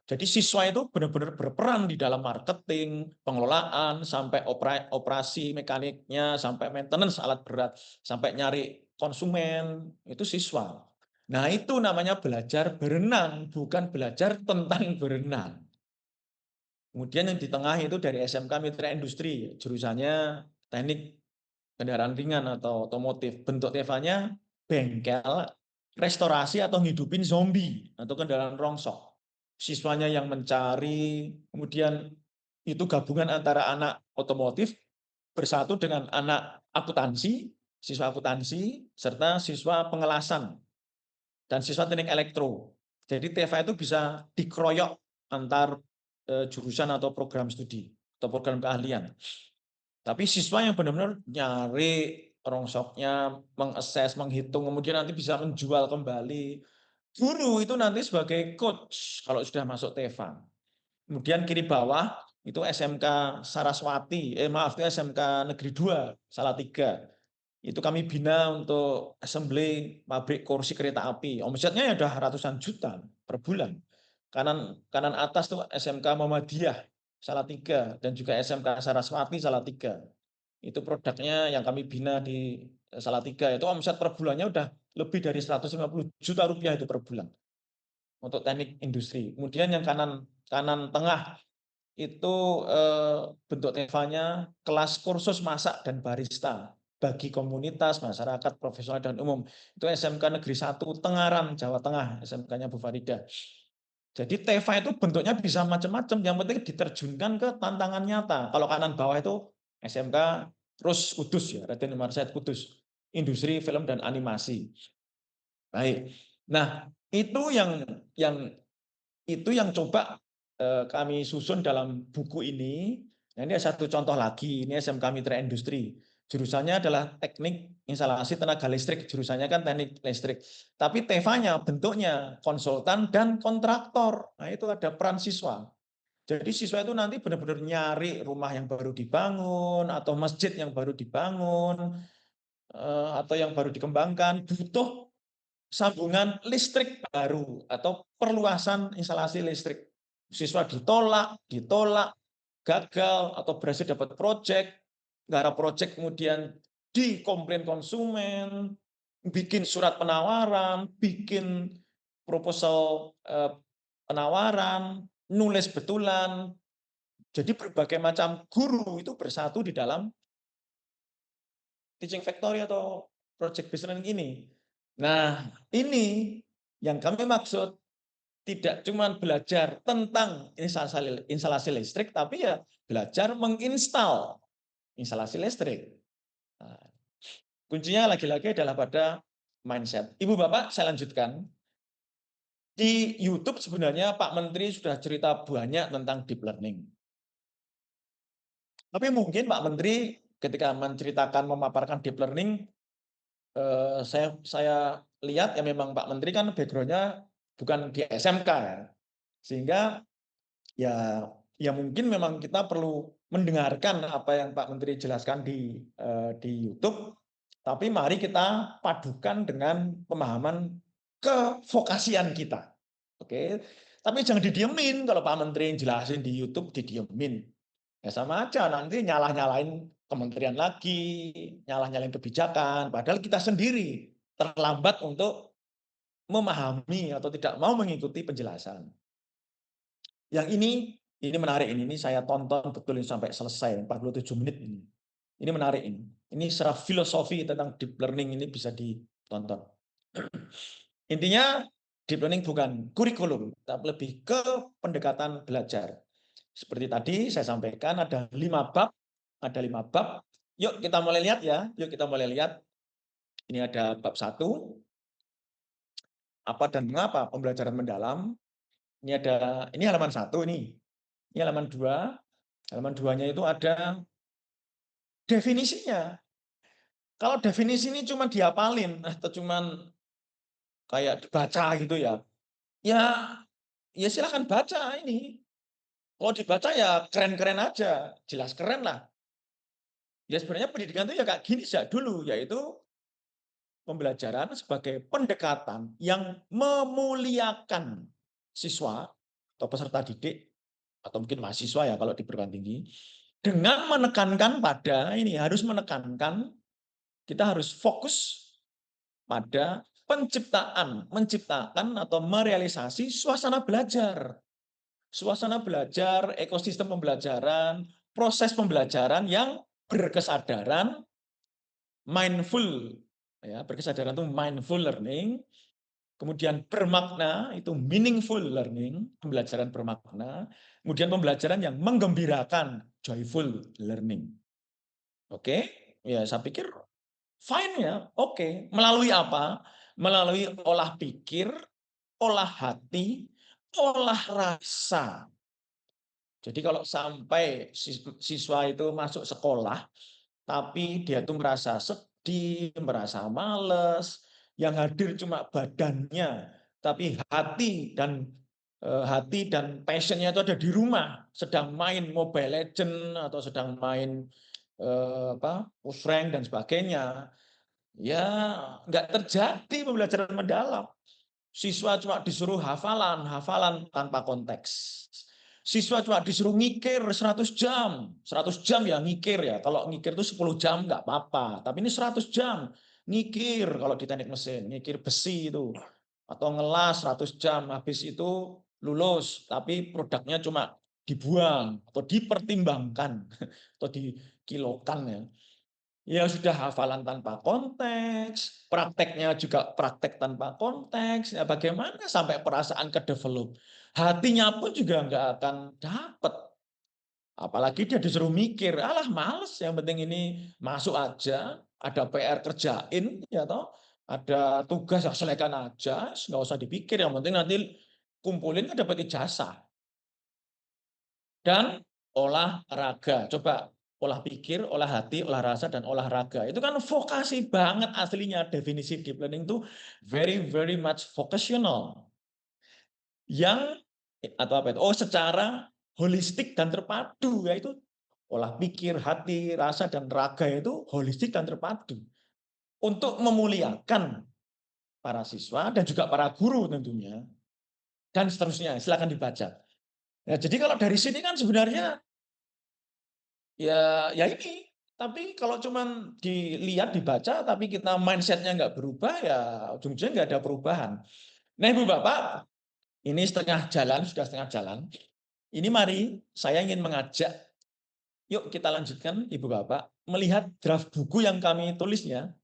Jadi siswa itu benar-benar berperan di dalam marketing, pengelolaan, sampai operasi mekaniknya, sampai maintenance alat berat, sampai nyari konsumen, itu siswa. Nah, itu namanya belajar berenang, bukan belajar tentang berenang. Kemudian yang di tengah itu dari SMK Mitra Industri, jurusannya teknik kendaraan ringan atau otomotif. Bentuk TV-nya bengkel, restorasi atau ngidupin zombie atau kendaraan rongsok. Siswanya yang mencari, kemudian itu gabungan antara anak otomotif bersatu dengan anak akuntansi, siswa akuntansi, serta siswa pengelasan dan siswa teknik elektro. Jadi TVA itu bisa dikeroyok antar jurusan atau program studi atau program keahlian. Tapi siswa yang benar-benar nyari rongsoknya, mengakses, menghitung, kemudian nanti bisa menjual kembali. Guru itu nanti sebagai coach kalau sudah masuk TEVA. Kemudian kiri bawah itu SMK Saraswati, maaf itu SMK Negeri 2, Salatiga. Itu kami bina untuk assembly pabrik kursi kereta api. Omsetnya ya udah ratusan juta per bulan. Kanan kanan atas tuh SMK Muhammadiyah Salatiga dan juga SMK Saraswati Salatiga. Itu produknya yang kami bina di Salatiga. Itu omset per bulannya udah lebih dari 150 juta rupiah itu per bulan untuk teknik industri. Kemudian yang kanan kanan tengah itu bentuk TV-nya kelas kursus masak dan barista bagi komunitas, masyarakat, profesional dan umum. Itu SMK Negeri 1 Tengaran, Jawa Tengah, SMK-nya Bu Farida. Jadi TV itu bentuknya bisa macam-macam, yang penting diterjunkan ke tantangan nyata. Kalau kanan bawah itu SMK Rus Kudus ya, Raden Umar Said Kudus, industri film dan animasi. Baik. Nah, itu yang coba kami susun dalam buku ini. Nah, ini ada satu contoh lagi, ini SMK Mitra Industri. Jurusannya adalah teknik instalasi tenaga listrik, jurusannya kan teknik listrik. Tapi TV-nya bentuknya konsultan dan kontraktor. Nah, itu ada peran siswa. Jadi siswa itu nanti benar-benar nyari rumah yang baru dibangun, atau masjid yang baru dibangun, atau yang baru dikembangkan, butuh sambungan listrik baru atau perluasan instalasi listrik. Siswa ditolak, gagal atau berhasil dapat proyek, garap proyek kemudian dikomplain konsumen, bikin surat penawaran, bikin proposal penawaran, nulis betulan. Jadi berbagai macam guru itu bersatu di dalam teaching factory atau project based learning ini. Nah, ini yang kami maksud tidak cuma belajar tentang instalasi listrik, tapi ya belajar menginstal instalasi listrik. Nah, kuncinya lagi-lagi adalah pada mindset. Ibu Bapak, saya lanjutkan. Di YouTube sebenarnya Pak Menteri sudah cerita banyak tentang deep learning. Tapi mungkin Pak Menteri ketika menceritakan, memaparkan deep learning, saya lihat ya memang Pak Menteri kan background-nya bukan di SMK ya. Sehingga ya mungkin memang kita perlu mendengarkan apa yang Pak Menteri jelaskan di YouTube, tapi mari kita padukan dengan pemahaman kevokasian kita. Oke. Tapi jangan didiemin kalau Pak Menteri jelasin di YouTube didiemin. Ya sama aja nanti nyalah-nyalain kementerian lagi, nyalah-nyalain kebijakan, padahal kita sendiri terlambat untuk memahami atau tidak mau mengikuti penjelasan. Yang ini menarik ini saya tonton betul ini sampai selesai 47 menit ini. Ini menarik ini. Ini secara filosofi tentang deep learning ini bisa ditonton. Intinya deep learning bukan kurikulum, tapi lebih ke pendekatan belajar. Seperti tadi saya sampaikan ada 5 bab, ada 5 bab. Yuk kita mulai lihat ya. Yuk kita mulai lihat. Ini ada bab 1. Apa dan mengapa pembelajaran mendalam. Ini halaman 1 ini. Ini halaman 2. Halaman 2-nya itu ada definisinya. Kalau definisi ini cuma dihafalin atau cuma kayak dibaca gitu ya. Ya ya silakan baca ini. Kalau dibaca ya keren-keren aja, jelas keren lah. Ya sebenarnya pendidikan itu ya kayak gini sejak dulu, yaitu pembelajaran sebagai pendekatan yang memuliakan siswa atau peserta didik atau mungkin mahasiswa ya kalau di perguruan tinggi, dengan menekankan pada ini, harus menekankan, kita harus fokus pada menciptakan atau merealisasi suasana belajar. Suasana belajar, ekosistem pembelajaran, proses pembelajaran yang berkesadaran, mindful, ya, berkesadaran itu mindful learning, kemudian bermakna itu meaningful learning, pembelajaran bermakna, kemudian pembelajaran yang menggembirakan, joyful learning. Oke, ya saya pikir fine ya, oke. Melalui apa? Melalui olah pikir, olah hati, olah rasa. Jadi kalau sampai siswa itu masuk sekolah, tapi dia tuh merasa sedih, merasa males, yang hadir cuma badannya, tapi hati dan passion-nya itu ada di rumah, sedang main Mobile Legend atau sedang main push rank dan sebagainya. Ya, nggak terjadi pembelajaran mendalam. Siswa cuma disuruh hafalan tanpa konteks. Siswa cuma disuruh ngikir 100 jam. 100 jam ya ngikir ya. Kalau ngikir itu 10 jam nggak apa-apa. Tapi ini 100 jam. Ngikir kalau di teknik mesin. Ngikir besi itu. Atau ngelas 100 jam. Habis itu lulus. Tapi produknya cuma dibuang. Atau dipertimbangkan. Atau dikilokan ya. Ya sudah hafalan tanpa konteks, prakteknya juga praktek tanpa konteks. Ya bagaimana sampai perasaan ke develop? Hatinya pun juga nggak akan dapat. Apalagi dia disuruh mikir, alah males, yang penting ini masuk aja, ada PR kerjain, ya toh, ada tugas ya selesaikan aja, nggak usah dipikir, yang penting nanti kumpulin kan dapat ijazah. Dan olahraga. Coba olah pikir, olah hati, olah rasa, dan olahraga. Itu kan vokasi banget aslinya. Definisi deep learning itu very, very much vocational. Yang, atau apa itu? Oh, secara holistik dan terpadu. Yaitu olah pikir, hati, rasa, dan raga itu holistik dan terpadu. Untuk memuliakan para siswa dan juga para guru tentunya. Dan seterusnya. Silakan dibaca. Ya, jadi kalau dari sini kan sebenarnya ya ini, tapi kalau cuman dilihat, dibaca, tapi kita mindset-nya nggak berubah, ya ujung-ujungnya nggak ada perubahan. Nah, Ibu Bapak, ini sudah setengah jalan. Ini mari saya ingin mengajak, yuk kita lanjutkan, Ibu Bapak, melihat draft buku yang kami tulis ya.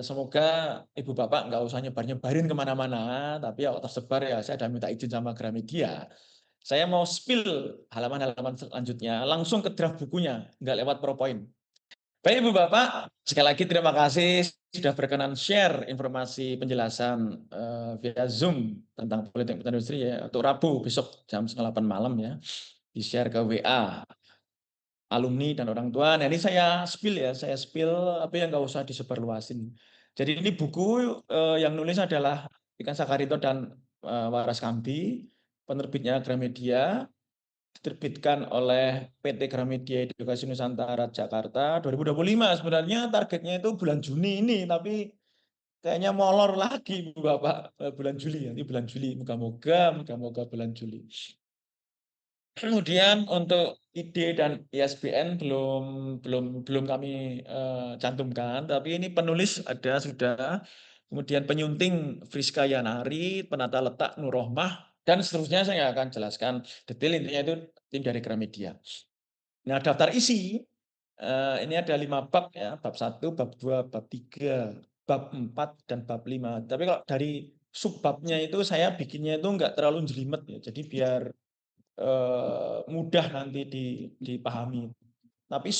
Semoga Ibu Bapak nggak usah nyebar-nyebarin kemana-mana, tapi ya tersebar ya, saya sudah minta izin sama Gramedia. Saya mau spill halaman-halaman selanjutnya, langsung ke draft bukunya, nggak lewat PowerPoint. Baik Ibu Bapak, sekali lagi terima kasih sudah berkenan share informasi penjelasan via Zoom tentang politik industri ya, untuk Rabu besok jam 8 malam ya, di-share ke WA alumni dan orang tua. Nah ini saya spill apa yang nggak usah disebarluasin. Jadi ini buku yang nulis adalah Ikan Sakarito dan Waras Kambi, penerbitnya Gramedia, diterbitkan oleh PT Gramedia Edukasi Nusantara Jakarta 2025. Sebenarnya targetnya itu bulan Juni ini, tapi kayaknya molor lagi Bapak, bulan Juli, nanti bulan Juli, moga-moga bulan Juli. Kemudian untuk ID dan ISBN belum kami cantumkan, tapi ini penulis ada sudah, kemudian penyunting Friska Yanari, penata letak Nur Rohmah, dan seterusnya saya nggak akan jelaskan detail, intinya itu tim dari Gramedia. Nah, daftar isi ini ada 5 bab ya, bab 1, bab 2, bab 3, bab 4, dan bab 5. Tapi kalau dari subbabnya itu saya bikinnya itu nggak terlalu jelimet ya, jadi biar mudah nanti dipahami. Tapi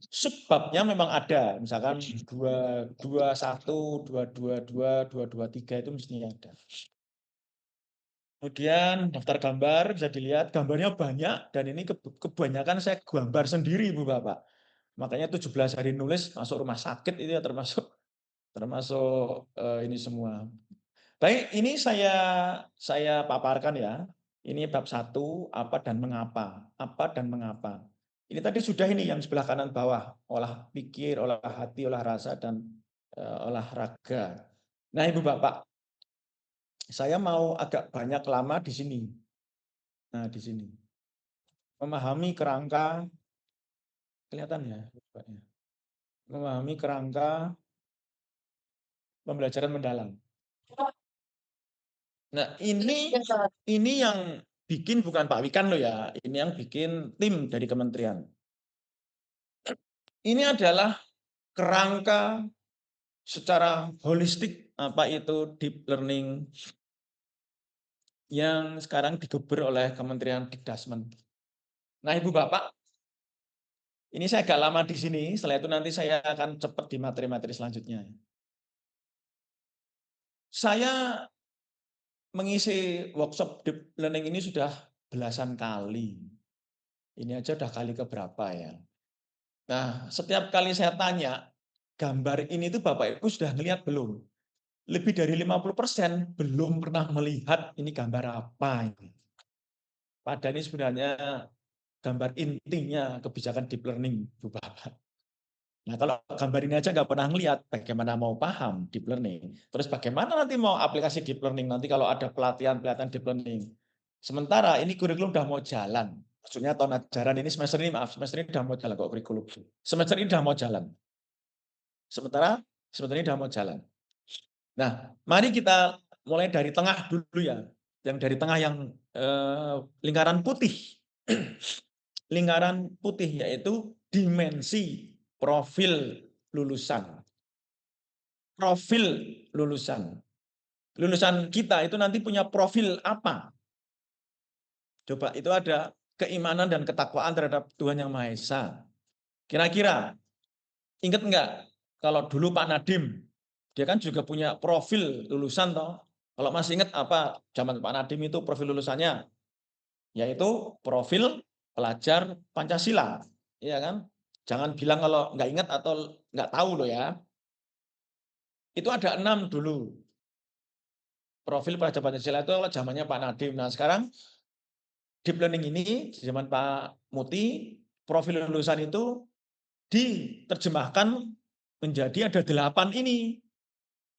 subbabnya memang ada, misalkan 221, 222, 223 itu mestinya ada. Kemudian daftar gambar bisa dilihat, gambarnya banyak dan ini kebanyakan saya gambar sendiri Bu Bapak. Makanya 17 hari nulis masuk rumah sakit itu ya termasuk ini semua. Baik, ini saya paparkan ya. Ini bab 1, apa dan mengapa. Apa dan mengapa. Ini tadi sudah ini yang sebelah kanan bawah, olah pikir, olah hati, olah rasa, dan olahraga. Nah, Ibu Bapak, saya mau agak banyak lama di sini. Nah, di sini. Memahami kerangka, kelihatan ya, Bapaknya. Memahami kerangka pembelajaran mendalam. Nah, ini yang bikin bukan Pak Wikan loh ya, ini yang bikin tim dari kementerian. Ini adalah kerangka secara holistik apa itu deep learning yang sekarang digeber oleh Kementerian Dikdasmen. Nah, Ibu Bapak, ini saya agak lama di sini, setelah itu nanti saya akan cepat di materi-materi selanjutnya. Saya mengisi workshop deep learning ini sudah belasan kali. Ini aja udah kali keberapa ya. Nah, setiap kali saya tanya, gambar ini tuh Bapak Ibu sudah ngelihat belum? Lebih dari 50% belum pernah melihat ini gambar apa ini. Padahal ini sebenarnya gambar intinya kebijakan deep learning, Bu Bapak. Nah, kalau gambar ini aja nggak pernah ngelihat, bagaimana mau paham deep learning? Terus bagaimana nanti mau aplikasi deep learning nanti kalau ada pelatihan-pelatihan deep learning? Sementara ini kurikulum udah mau jalan. Maksudnya tahun ajaran ini semester ini, maaf, semester ini udah mau jalan kok kurikulum. Semester ini udah mau jalan. Sementara semester ini udah mau jalan. Nah, mari kita mulai dari tengah dulu ya. Yang dari tengah yang lingkaran putih. Lingkaran putih yaitu dimensi profil lulusan. Profil lulusan. Lulusan kita itu nanti punya profil apa? Coba itu ada keimanan dan ketakwaan terhadap Tuhan Yang Maha Esa. Kira-kira ingat enggak kalau dulu Pak Nadiem dia kan juga punya profil lulusan toh. Kalau masih ingat apa zaman Pak Nadiem itu profil lulusannya? Yaitu profil pelajar Pancasila. Iya kan? Jangan bilang kalau nggak ingat atau nggak tahu loh ya. Itu ada 6 dulu. Profil pelajar Pancasila itu zamannya Pak Nadiem. Nah, sekarang deep learning ini di zaman Pak Muti, profil lulusan itu diterjemahkan menjadi ada 8 ini.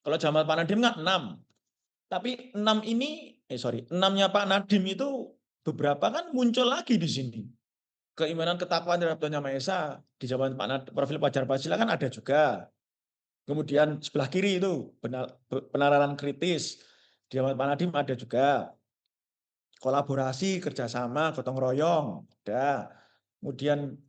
Kalau zaman Pak Nadiem kan 6. Tapi 6 ini, 6-nya Pak Nadiem itu beberapa kan muncul lagi di sini. Keimanan ketakwaan terhadap Tuhan Yang Maha Esa di zaman Pak Nadiem, profil pelajar Pancasila kan ada juga. Kemudian sebelah kiri itu penararan kritis. Di zaman Pak Nadiem ada juga. Kolaborasi, kerjasama, gotong royong, ada. Kemudian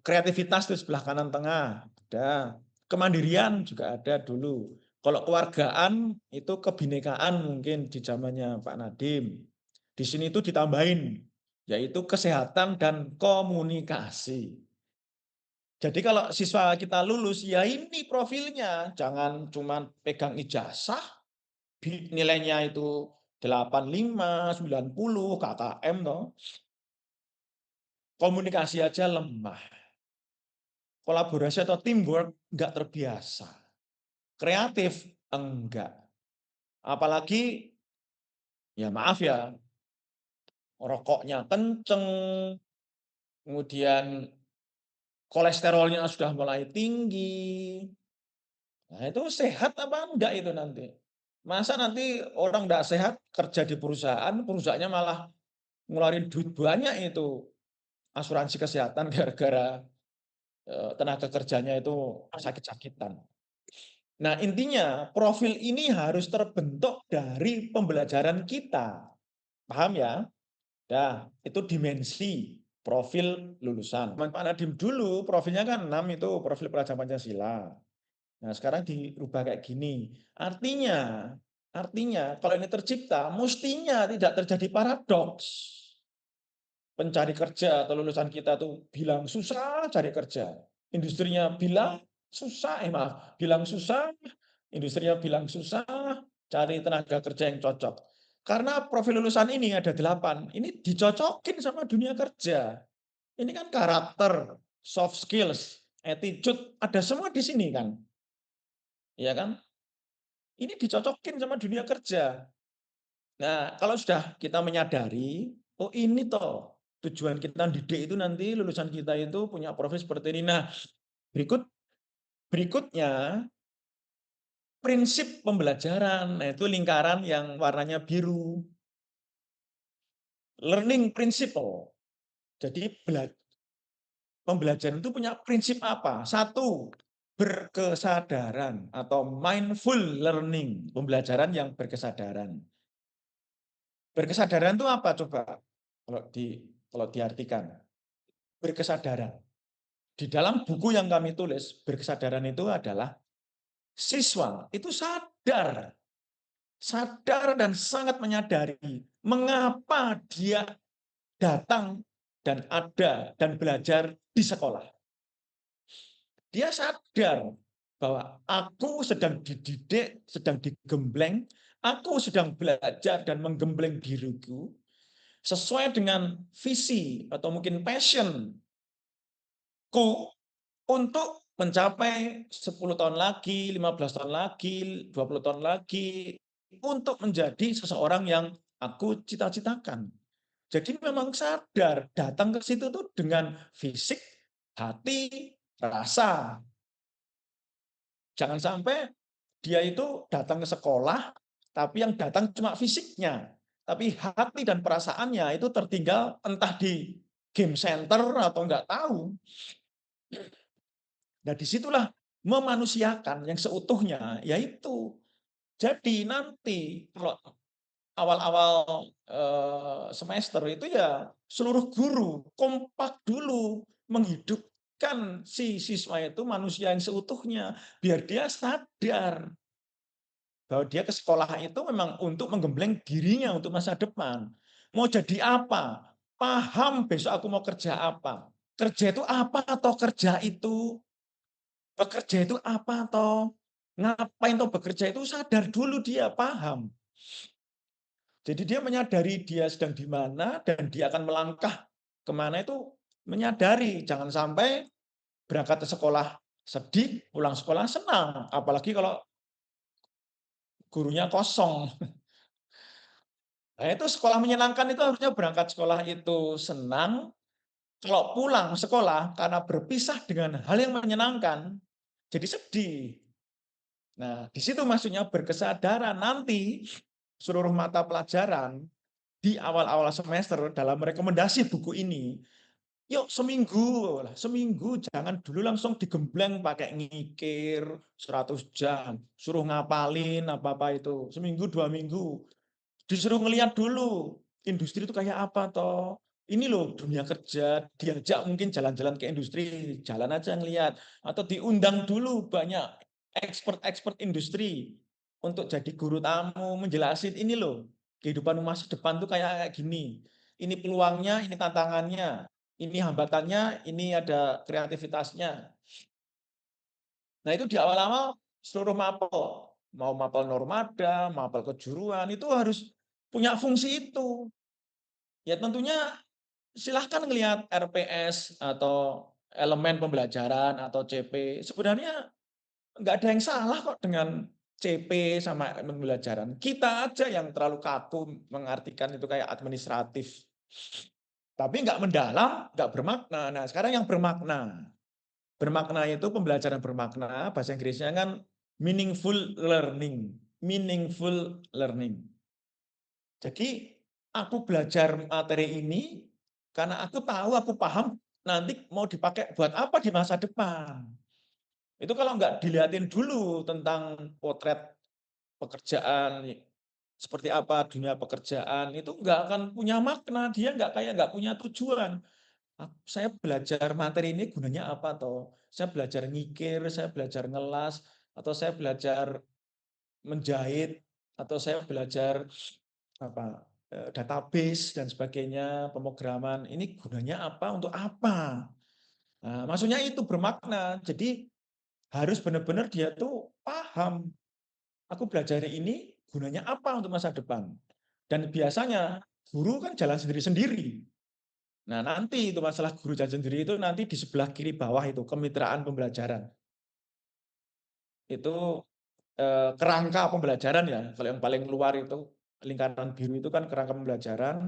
kreativitas di sebelah kanan tengah, ada. Kemandirian juga ada dulu. Kalau keluargaan itu kebinekaan mungkin di zamannya Pak Nadiem. Di sini itu ditambahin, yaitu kesehatan dan komunikasi. Jadi kalau siswa kita lulus, ya ini profilnya. Jangan cuma pegang ijazah, nilainya itu 85, 90, KKM toh. Komunikasi aja lemah. Kolaborasi atau teamwork enggak terbiasa. Kreatif enggak. Apalagi ya maaf ya, rokoknya kenceng, kemudian kolesterolnya sudah mulai tinggi. Nah, itu sehat apa enggak itu nanti? Masa nanti orang enggak sehat kerja di perusahaan, perusahaannya malah ngeluarin duit banyak itu asuransi kesehatan gara-gara tenaga kerjanya itu sakit-sakitan. Nah, intinya profil ini harus terbentuk dari pembelajaran kita. Paham ya? Nah, itu dimensi profil lulusan. Pak Nadiem dulu profilnya kan 6 itu profil pelajar Pancasila. Nah, sekarang dirubah kayak gini. Artinya kalau ini tercipta, mestinya tidak terjadi paradoks. Pencari kerja atau lulusan kita tuh bilang susah cari kerja. Industrinya bilang susah, bilang susah, industrinya bilang susah, cari tenaga kerja yang cocok. Karena profil lulusan ini ada 8, ini dicocokin sama dunia kerja. Ini kan karakter, soft skills, attitude, ada semua di sini kan. Iya kan? Ini dicocokin sama dunia kerja. Nah, kalau sudah kita menyadari, oh ini toh tujuan kita didik itu nanti lulusan kita itu punya profil seperti ini. Nah, berikutnya prinsip pembelajaran. Nah, itu lingkaran yang warnanya biru. Learning principle. Jadi pembelajaran itu punya prinsip apa? Satu, berkesadaran atau mindful learning, pembelajaran yang berkesadaran. Berkesadaran itu apa coba? Kalau diartikan, berkesadaran. Di dalam buku yang kami tulis, berkesadaran itu adalah siswa itu sadar dan sangat menyadari mengapa dia datang dan ada dan belajar di sekolah. Dia sadar bahwa aku sedang dididik, sedang digembleng, aku sedang belajar dan menggembleng diriku sesuai dengan visi atau mungkin passionku untuk mencapai 10 tahun lagi, 15 tahun lagi, 20 tahun lagi, untuk menjadi seseorang yang aku cita-citakan. Jadi memang sadar datang ke situ tuh dengan fisik, hati, rasa. Jangan sampai dia itu datang ke sekolah, tapi yang datang cuma fisiknya. Tapi hati dan perasaannya itu tertinggal entah di game center atau nggak tahu. Nah, disitulah memanusiakan yang seutuhnya, yaitu jadi nanti kalau awal-awal semester itu ya seluruh guru kompak dulu menghidupkan si siswa itu manusia yang seutuhnya biar dia sadar bahwa dia ke sekolah itu memang untuk menggembleng dirinya untuk masa depan. Mau jadi apa? Paham besok aku mau kerja apa? Kerja itu apa atau kerja itu? Bekerja itu apa toh? Ngapain toh bekerja itu sadar dulu dia paham. Jadi dia menyadari dia sedang di mana dan dia akan melangkah kemana itu menyadari. Jangan sampai berangkat ke sekolah sedih, pulang sekolah senang. Apalagi kalau gurunya kosong. Nah, itu sekolah menyenangkan itu harusnya berangkat sekolah itu senang, kalau pulang sekolah karena berpisah dengan hal yang menyenangkan, jadi sedih. Nah, di situ maksudnya berkesadaran nanti seluruh mata pelajaran di awal-awal semester dalam rekomendasi buku ini, yuk seminggu jangan dulu langsung digembleng pakai ngikir 100 jam, suruh ngapalin apa-apa itu, seminggu 2 minggu. Disuruh ngelihat dulu, industri itu kayak apa toh. Ini loh dunia kerja, diajak mungkin jalan-jalan ke industri, jalan aja ngelihat. Atau diundang dulu banyak expert-expert industri untuk jadi guru tamu, menjelasin ini loh, kehidupan masa depan tuh kayak gini. Ini peluangnya, ini tantangannya, ini hambatannya, ini ada kreativitasnya. Nah itu di awal-awal seluruh mapel, mau mapel Normada, mapel kejuruan, itu harus punya fungsi itu. Ya tentunya silahkan ngelihat RPS atau elemen pembelajaran atau CP. Sebenarnya nggak ada yang salah kok dengan CP sama elemen pembelajaran. Kita aja yang terlalu kaku mengartikan itu kayak administratif. Tapi nggak mendalam, nggak bermakna. Nah sekarang yang bermakna. Bermakna itu pembelajaran bermakna, bahasa Inggrisnya kan meaningful learning. Meaningful learning. Jadi aku belajar materi ini karena aku tahu, aku paham nanti mau dipakai buat apa di masa depan. Itu kalau nggak dilihatin dulu tentang potret pekerjaan, seperti apa dunia pekerjaan, itu nggak akan punya makna, dia nggak punya tujuan. Saya belajar materi ini gunanya apa toh? Saya belajar ngikir, saya belajar ngelas, atau saya belajar menjahit, atau saya belajar apa database dan sebagainya, pemrograman. Ini gunanya apa? Untuk apa? Nah, maksudnya itu bermakna. Jadi harus benar-benar dia tuh paham. Aku belajar ini gunanya apa untuk masa depan. Dan biasanya guru kan jalan sendiri-sendiri. Nah, nanti itu masalah guru jalan sendiri itu nanti di sebelah kiri bawah itu kemitraan pembelajaran. Itu kerangka pembelajaran ya. Kalau yang paling luar itu lingkaran biru itu kan kerangka pembelajaran.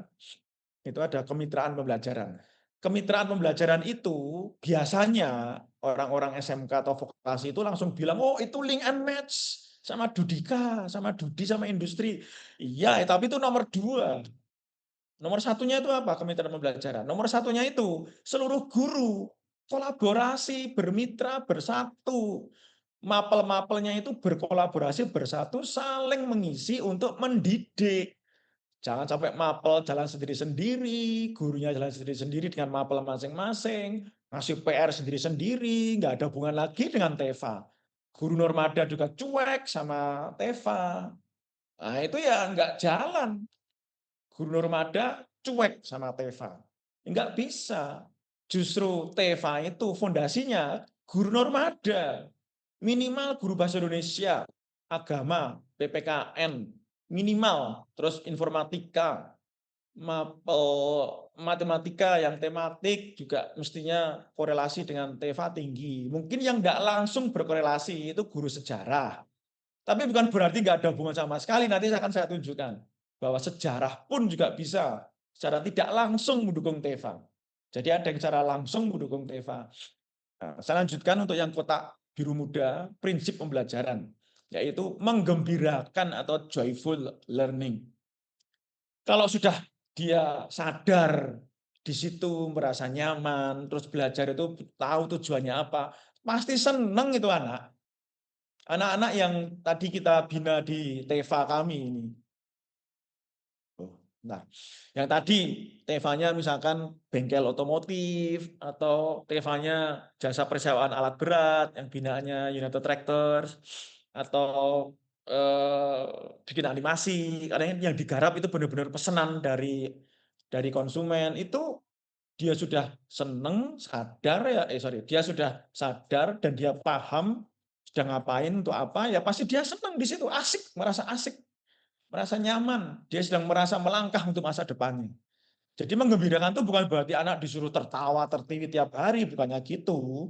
Itu ada kemitraan pembelajaran. Kemitraan pembelajaran itu biasanya orang-orang SMK atau vokasi itu langsung bilang, oh itu link and match. sama Dudika, sama Dudi, sama industri. Iya, tapi itu nomor 2. Nomor satunya itu apa? Kemitraan pembelajaran. Nomor satunya itu seluruh guru kolaborasi, bermitra, bersatu. Mapel-mapelnya itu berkolaborasi, bersatu, saling mengisi untuk mendidik. Jangan sampai mapel jalan sendiri-sendiri, gurunya jalan sendiri-sendiri dengan mapel masing-masing, ngasih PR sendiri-sendiri, nggak ada hubungan lagi dengan TEVA. Guru Normada juga cuek sama TEVA. Nah, itu ya nggak jalan. Guru Normada cuek sama TEVA. Nggak bisa. Justru TEVA itu fondasinya guru Normada. Minimal guru bahasa Indonesia, agama, PPKN, minimal. Terus informatika, mapel matematika yang tematik juga mestinya korelasi dengan TEVA tinggi. Mungkin yang nggak langsung berkorelasi itu guru sejarah. Tapi bukan berarti nggak ada hubungan sama sekali. Nanti akan saya tunjukkan bahwa sejarah pun juga bisa secara tidak langsung mendukung TEVA. Jadi ada yang secara langsung mendukung TEVA. Nah, saya lanjutkan untuk yang kotak biru muda, prinsip pembelajaran, yaitu menggembirakan atau joyful learning. Kalau sudah dia sadar di situ, merasa nyaman, terus belajar itu tahu tujuannya apa, pasti seneng itu anak. Anak-anak yang tadi kita bina di TEVA kami ini. Nah, yang tadi TEVA-nya misalkan bengkel otomotif atau TEVA-nya jasa persewaan alat berat yang binaannya United Tractors atau bikin animasi, karena yang digarap itu benar-benar pesanan dari konsumen itu dia sudah seneng, sadar ya, dia sudah sadar dan dia paham sudah ngapain untuk apa ya pasti dia senang di situ, asik, merasa nyaman, dia sedang merasa melangkah untuk masa depannya. Jadi menggembirakan itu bukan berarti anak disuruh tertawa, tertiwi tiap hari, bukannya gitu.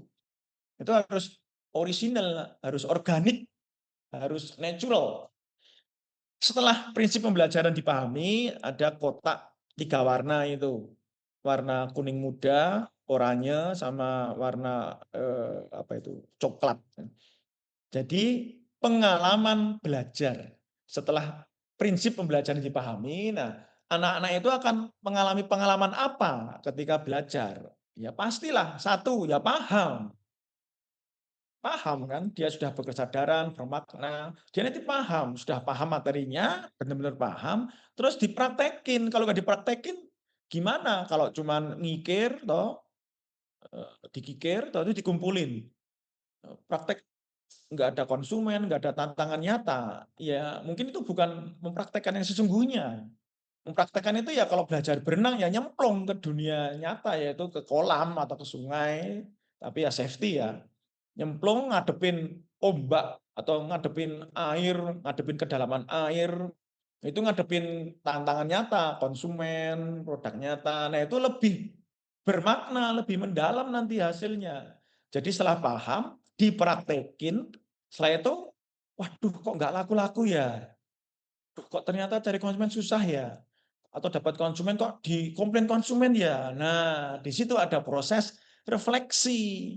Itu harus orisinal, harus organik, harus natural. Setelah prinsip pembelajaran dipahami, ada kotak 3 warna itu. Warna kuning muda, oranye, sama warna coklat. Jadi pengalaman belajar. Setelah prinsip pembelajaran dipahami, nah anak-anak itu akan mengalami pengalaman apa ketika belajar? Ya pastilah, satu, ya paham. Paham kan, dia sudah berkesadaran, bermakna, dia nanti paham, sudah paham materinya, benar-benar paham, terus dipraktekin. Kalau nggak dipraktekin, gimana? Kalau cuman ngikir, toh, dikikir, toh itu dikumpulin. Praktek nggak ada konsumen, nggak ada tantangan nyata, ya mungkin itu bukan mempraktekkan yang sesungguhnya. Mempraktekkan itu ya kalau belajar berenang ya nyemplung ke dunia nyata, yaitu ke kolam atau ke sungai, tapi ya safety ya. Nyemplung ngadepin ombak atau ngadepin air, ngadepin kedalaman air, itu ngadepin tantangan nyata, konsumen, produk nyata. Nah itu lebih bermakna, lebih mendalam nanti hasilnya. Jadi setelah paham, dipraktekin, setelah itu, waduh kok nggak laku-laku ya? Duh, kok ternyata cari konsumen susah ya? Atau dapat konsumen kok dikomplain konsumen ya? Nah, di situ ada proses refleksi.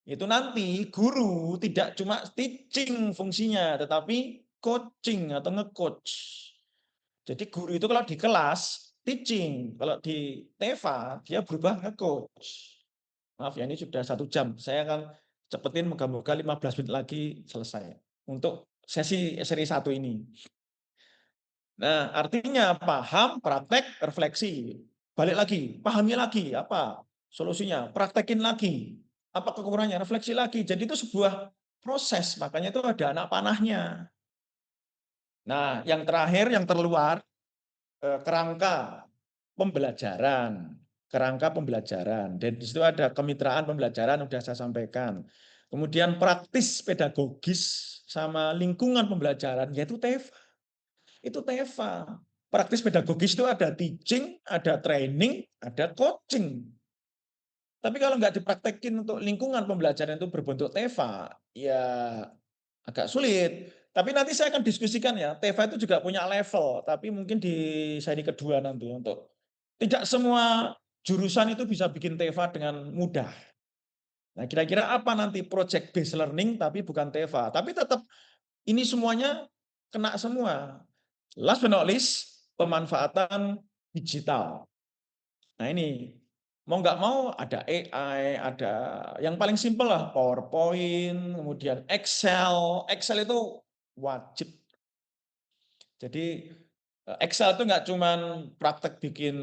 Itu nanti guru tidak cuma teaching fungsinya, tetapi coaching atau nge-coach. Jadi guru itu kalau di kelas teaching, kalau di TEVA dia berubah nge-coach. Maaf ya, ini sudah 1 jam. Saya akan cepetin, moga-moga 15 menit lagi selesai untuk seri 1 ini. Nah, artinya paham, praktek, refleksi. Balik lagi, pahami lagi, apa solusinya, praktekin lagi. Apa kekurangannya, refleksi lagi. Jadi itu sebuah proses, makanya itu ada anak panahnya. Nah, yang terakhir, yang terluar, kerangka pembelajaran. Kerangka pembelajaran. Dan di situ ada kemitraan pembelajaran, sudah saya sampaikan. Kemudian praktis pedagogis sama lingkungan pembelajaran, yaitu TEVA. Itu TEVA. Praktis pedagogis itu ada teaching, ada training, ada coaching. Tapi kalau nggak dipraktekin untuk lingkungan pembelajaran itu berbentuk TEVA, ya agak sulit. Tapi nanti saya akan diskusikan ya, TEVA itu juga punya level, tapi mungkin di seri kedua nanti untuk tidak semua jurusan itu bisa bikin TEVA dengan mudah. Nah, kira-kira apa nanti project based learning tapi bukan TEFA, tapi tetap ini semuanya kena semua. Last but not least, pemanfaatan digital. Nah ini, mau nggak mau ada AI, ada yang paling simpel lah, PowerPoint, kemudian Excel. Excel itu wajib. Jadi Excel itu nggak cuman praktek bikin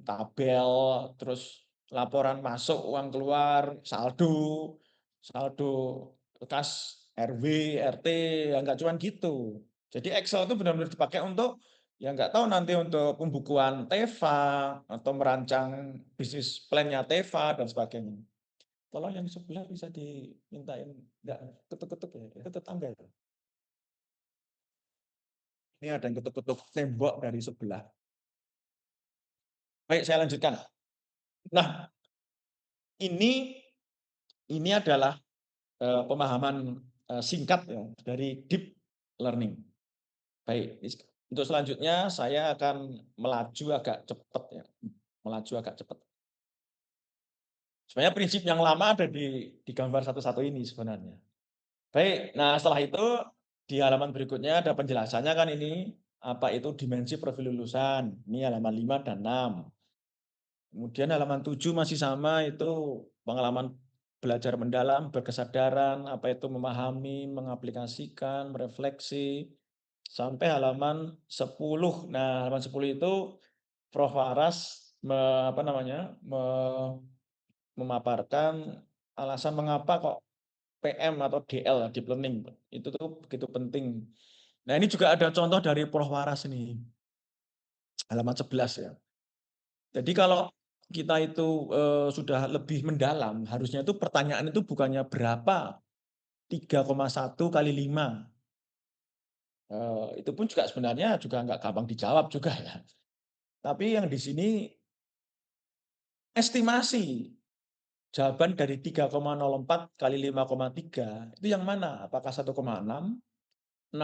tabel, terus laporan masuk, uang keluar, saldo, saldo kas RW, RT, ya nggak cuman gitu. Jadi Excel itu benar-benar dipakai untuk ya nggak tahu nanti untuk pembukuan TEFA atau merancang bisnis plan-nya TEFA dan sebagainya. Tolong yang sebelah bisa dimintain nggak ketuk-ketuk ya, itu tetangga itu. Ini ada yang ketuk-ketuk tembok dari sebelah. Baik, saya lanjutkan. Nah, ini adalah pemahaman singkat ya dari deep learning. Baik, untuk selanjutnya saya akan melaju agak cepat ya, melaju agak cepat. Sebenarnya prinsip yang lama ada di gambar satu-satu ini sebenarnya. Baik, nah setelah itu di halaman berikutnya ada penjelasannya kan ini apa itu dimensi profil lulusan. Ini halaman 5 dan 6. Kemudian halaman 7 masih sama, itu pengalaman belajar mendalam, berkesadaran, apa itu memahami, mengaplikasikan, merefleksi, sampai halaman 10. Nah, halaman 10 itu Prof. Waras memaparkan alasan mengapa kok PM atau DL, deep learning, itu tuh begitu penting. Nah, ini juga ada contoh dari Prof. Waras ini, halaman 11 ya. Jadi kalau kita itu sudah lebih mendalam, harusnya itu pertanyaan itu bukannya berapa, 3,1 kali 5. Itu pun juga sebenarnya juga nggak gampang dijawab juga ya. Tapi yang di sini estimasi jawaban dari 3,04 kali 5,3 itu yang mana? Apakah 1,6, 16,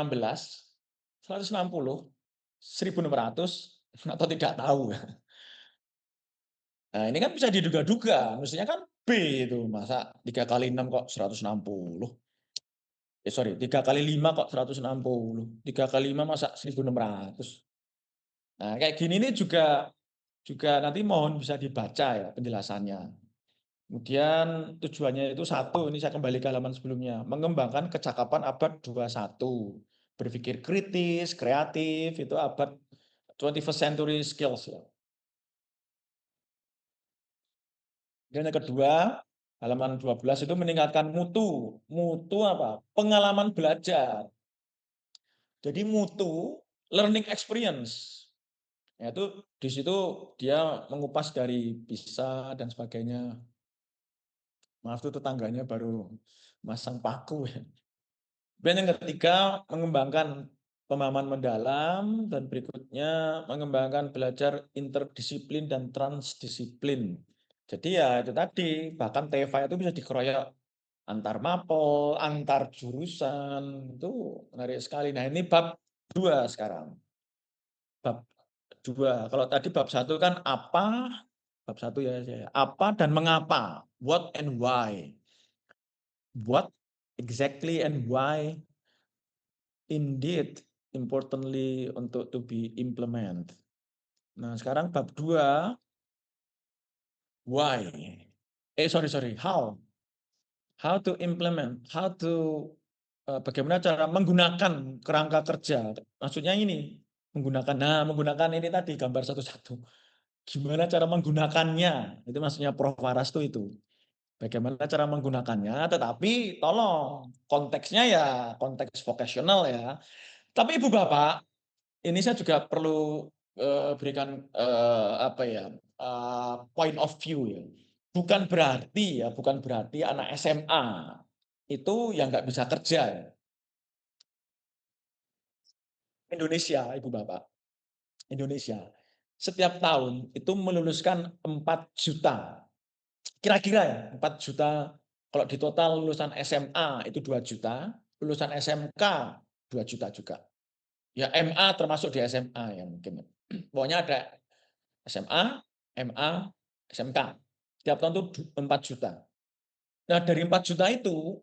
160, 1.600 atau tidak tahu. Nah, ini kan bisa diduga-duga, mestinya kan B itu, masa 3 kali 6 kok 160. Sorry, 3 kali 5 kok 160, 3 kali 5 masa 1.600. Nah, kayak gini ini juga nanti mohon bisa dibaca ya penjelasannya. Kemudian tujuannya itu satu, ini saya kembali ke halaman sebelumnya, mengembangkan kecakapan abad 21. Berpikir kritis, kreatif, itu abad 21st century skills ya. Dan yang kedua, halaman 12 itu meningkatkan mutu. Mutu apa? Pengalaman belajar. Jadi mutu learning experience. Yaitu di situ dia mengupas dari PISA dan sebagainya. Maaf tuh tetangganya baru masang paku. Dan yang ketiga, mengembangkan pemahaman mendalam, dan berikutnya mengembangkan belajar interdisiplin dan transdisiplin. Jadi ya itu tadi, bahkan TEFA itu bisa dikeroyok antar mapel, antar jurusan, itu menarik sekali. Nah ini bab 2 sekarang. Bab 2. Kalau tadi bab 1 kan apa, bab 1 ya, apa dan mengapa, what and why. What exactly and why indeed importantly untuk to be implement. Nah, sekarang bab 2 why. Sorry, how. How to implement, how to bagaimana cara menggunakan kerangka kerja. Maksudnya ini, menggunakan ini tadi gambar satu-satu. Gimana cara menggunakannya? Itu maksudnya Prof. Waras itu. Bagaimana cara menggunakannya, tetapi tolong konteksnya ya konteks vokasional ya. Tapi Ibu Bapak, ini saya juga perlu berikan apa ya, point of view ya. Bukan berarti anak SMA itu yang nggak bisa kerja ya. Indonesia, Ibu Bapak, Indonesia setiap tahun itu meluluskan 4 juta. Kira-kira ya, 4 juta, kalau di total lulusan SMA itu 2 juta, lulusan SMK 2 juta juga. Ya MA termasuk di SMA ya mungkin. Pokoknya ada SMA, MA, SMK. Setiap tahun itu 4 juta. Nah, dari 4 juta itu,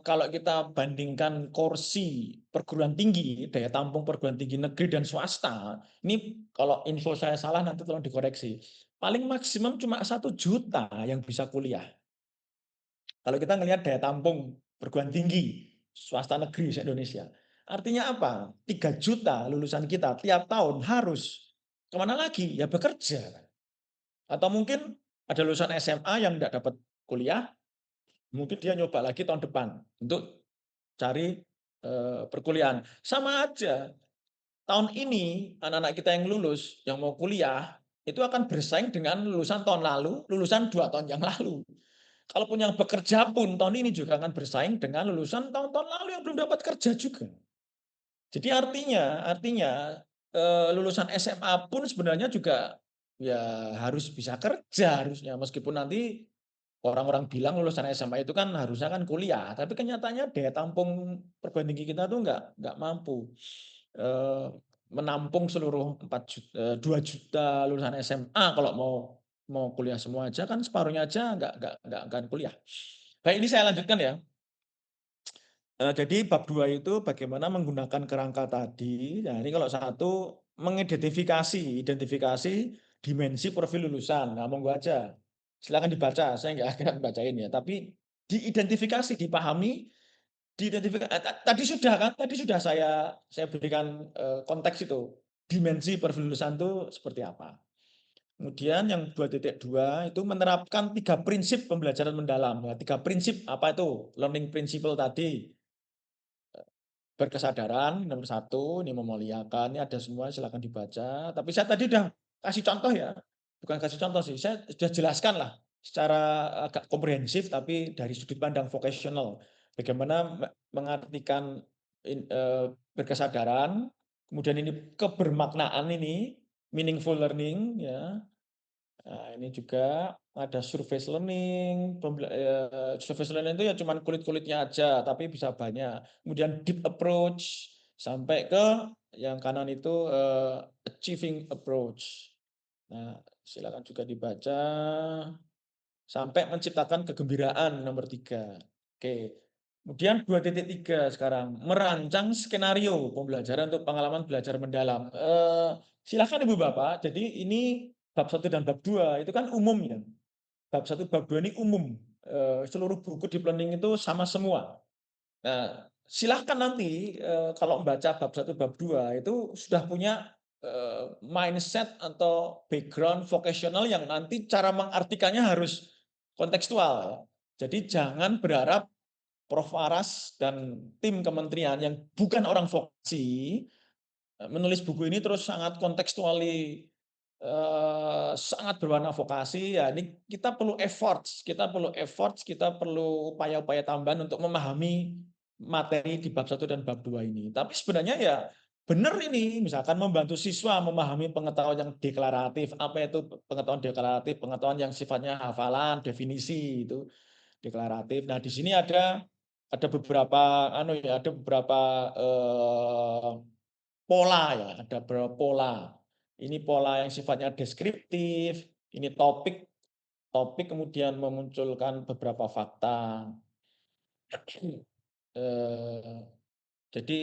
kalau kita bandingkan kursi perguruan tinggi, daya tampung perguruan tinggi negeri dan swasta, ini kalau info saya salah nanti tolong dikoreksi. Paling maksimum cuma 1 juta yang bisa kuliah. Kalau kita ngelihat daya tampung perguruan tinggi swasta negeri se-Indonesia. Artinya apa? 3 juta lulusan kita tiap tahun harus kemana lagi? Ya bekerja. Atau mungkin ada lulusan SMA yang tidak dapat kuliah, mungkin dia nyoba lagi tahun depan untuk cari perkuliahan. Sama aja, tahun ini anak-anak kita yang lulus, yang mau kuliah, itu akan bersaing dengan lulusan tahun lalu, lulusan 2 tahun yang lalu. Kalaupun yang bekerja pun tahun ini juga akan bersaing dengan lulusan tahun-tahun lalu yang belum dapat kerja juga. Jadi artinya, lulusan SMA pun sebenarnya juga ya harus bisa kerja harusnya, meskipun nanti orang-orang bilang lulusan SMA itu kan harusnya kan kuliah, tapi kenyataannya daya tampung perguruan tinggi kita tuh nggak mampu, eee, menampung seluruh 2 juta lulusan SMA kalau mau kuliah semua aja kan separuhnya aja nggak akan kuliah. Baik, ini saya lanjutkan ya. Jadi bab 2 itu bagaimana menggunakan kerangka tadi. Nah, ini kalau satu identifikasi dimensi profil lulusan. Nah, monggo aja. Silakan dibaca, saya nggak akan bacain ya, tapi diidentifikasi, dipahami, tadi sudah kan, tadi sudah saya berikan, konteks itu. Dimensi profil lulusan itu seperti apa. Kemudian yang 2.2 itu menerapkan 3 prinsip pembelajaran mendalam. Nah, 3 prinsip apa itu? Learning principle tadi. Berkesadaran nomor 1, ini memuliakan, ini ada semua silakan dibaca. Tapi saya tadi udah kasih contoh ya, bukan kasih contoh sih, saya sudah jelaskan lah secara agak komprehensif tapi dari sudut pandang vocational. Bagaimana mengartikan berkesadaran, kemudian ini kebermaknaan ini, meaningful learning ya. Nah, ini juga ada surface learning, surface learning itu ya cuman kulit-kulitnya aja, tapi bisa banyak. Kemudian deep approach, sampai ke yang kanan itu, achieving approach. Nah, silakan juga dibaca, sampai menciptakan kegembiraan nomor 3. Oke. Kemudian 2.3 sekarang, merancang skenario pembelajaran untuk pengalaman belajar mendalam. Silakan Ibu Bapak, jadi ini bab 1 dan bab 2 itu kan umum ya. Bab 1, bab 2 ini umum, seluruh buku deep learning itu sama semua. Nah, silahkan nanti, kalau membaca bab 1, bab 2 itu sudah punya, mindset atau background vocational yang nanti cara mengartikannya harus kontekstual ya. Jadi jangan berharap Prof. Waras dan tim kementerian yang bukan orang vokasi, menulis buku ini terus sangat kontekstuali, sangat berwarna vokasi, ya ini kita perlu efforts, kita perlu upaya-upaya tambahan untuk memahami materi di bab 1 dan bab 2 ini. Tapi sebenarnya ya benar ini, misalkan membantu siswa memahami pengetahuan yang deklaratif, apa itu pengetahuan deklaratif, pengetahuan yang sifatnya hafalan, definisi itu deklaratif. Nah, di sini ada beberapa ada beberapa, pola ya, ada beberapa pola. Ini pola yang sifatnya deskriptif, ini topik topik kemudian memunculkan beberapa fakta. Eee, jadi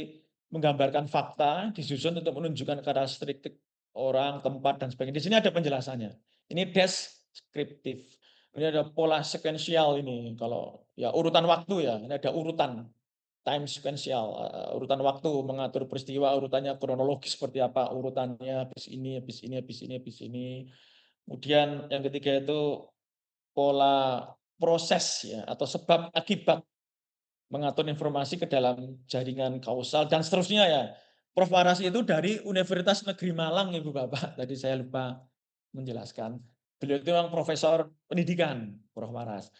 menggambarkan fakta disusun untuk menunjukkan karakteristik orang, tempat, dan sebagainya. Di sini ada penjelasannya. Ini deskriptif. Ini ada pola sekuensial ini, kalau ya urutan waktu ya, ini ada urutan. Time sequential, urutan waktu, mengatur peristiwa, urutannya kronologis seperti apa, urutannya habis ini habis ini habis ini habis ini. Kemudian yang ketiga itu pola proses ya, atau sebab akibat, mengatur informasi ke dalam jaringan kausal dan seterusnya ya. Prof. Waras itu dari Universitas Negeri Malang, Ibu Bapak, tadi saya lupa menjelaskan. Beliau itu memang profesor pendidikan, Prof. Waras.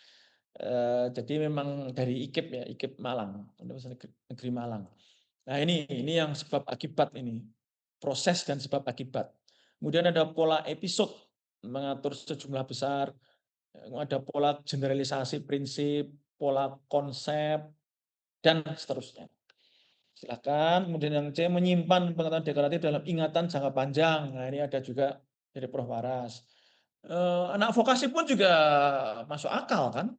Jadi memang dari IKIP ya, IKIP Malang, Universitas Negeri Malang. Nah, ini yang sebab akibat ini, proses dan sebab akibat. Kemudian ada pola episode, mengatur sejumlah besar, ada pola generalisasi prinsip, pola konsep, dan seterusnya. Silakan. Kemudian yang C, menyimpan pengetahuan deklaratif dalam ingatan jangka panjang. Nah, ini ada juga dari Prof. Waras. Anak vokasi pun juga masuk akal kan?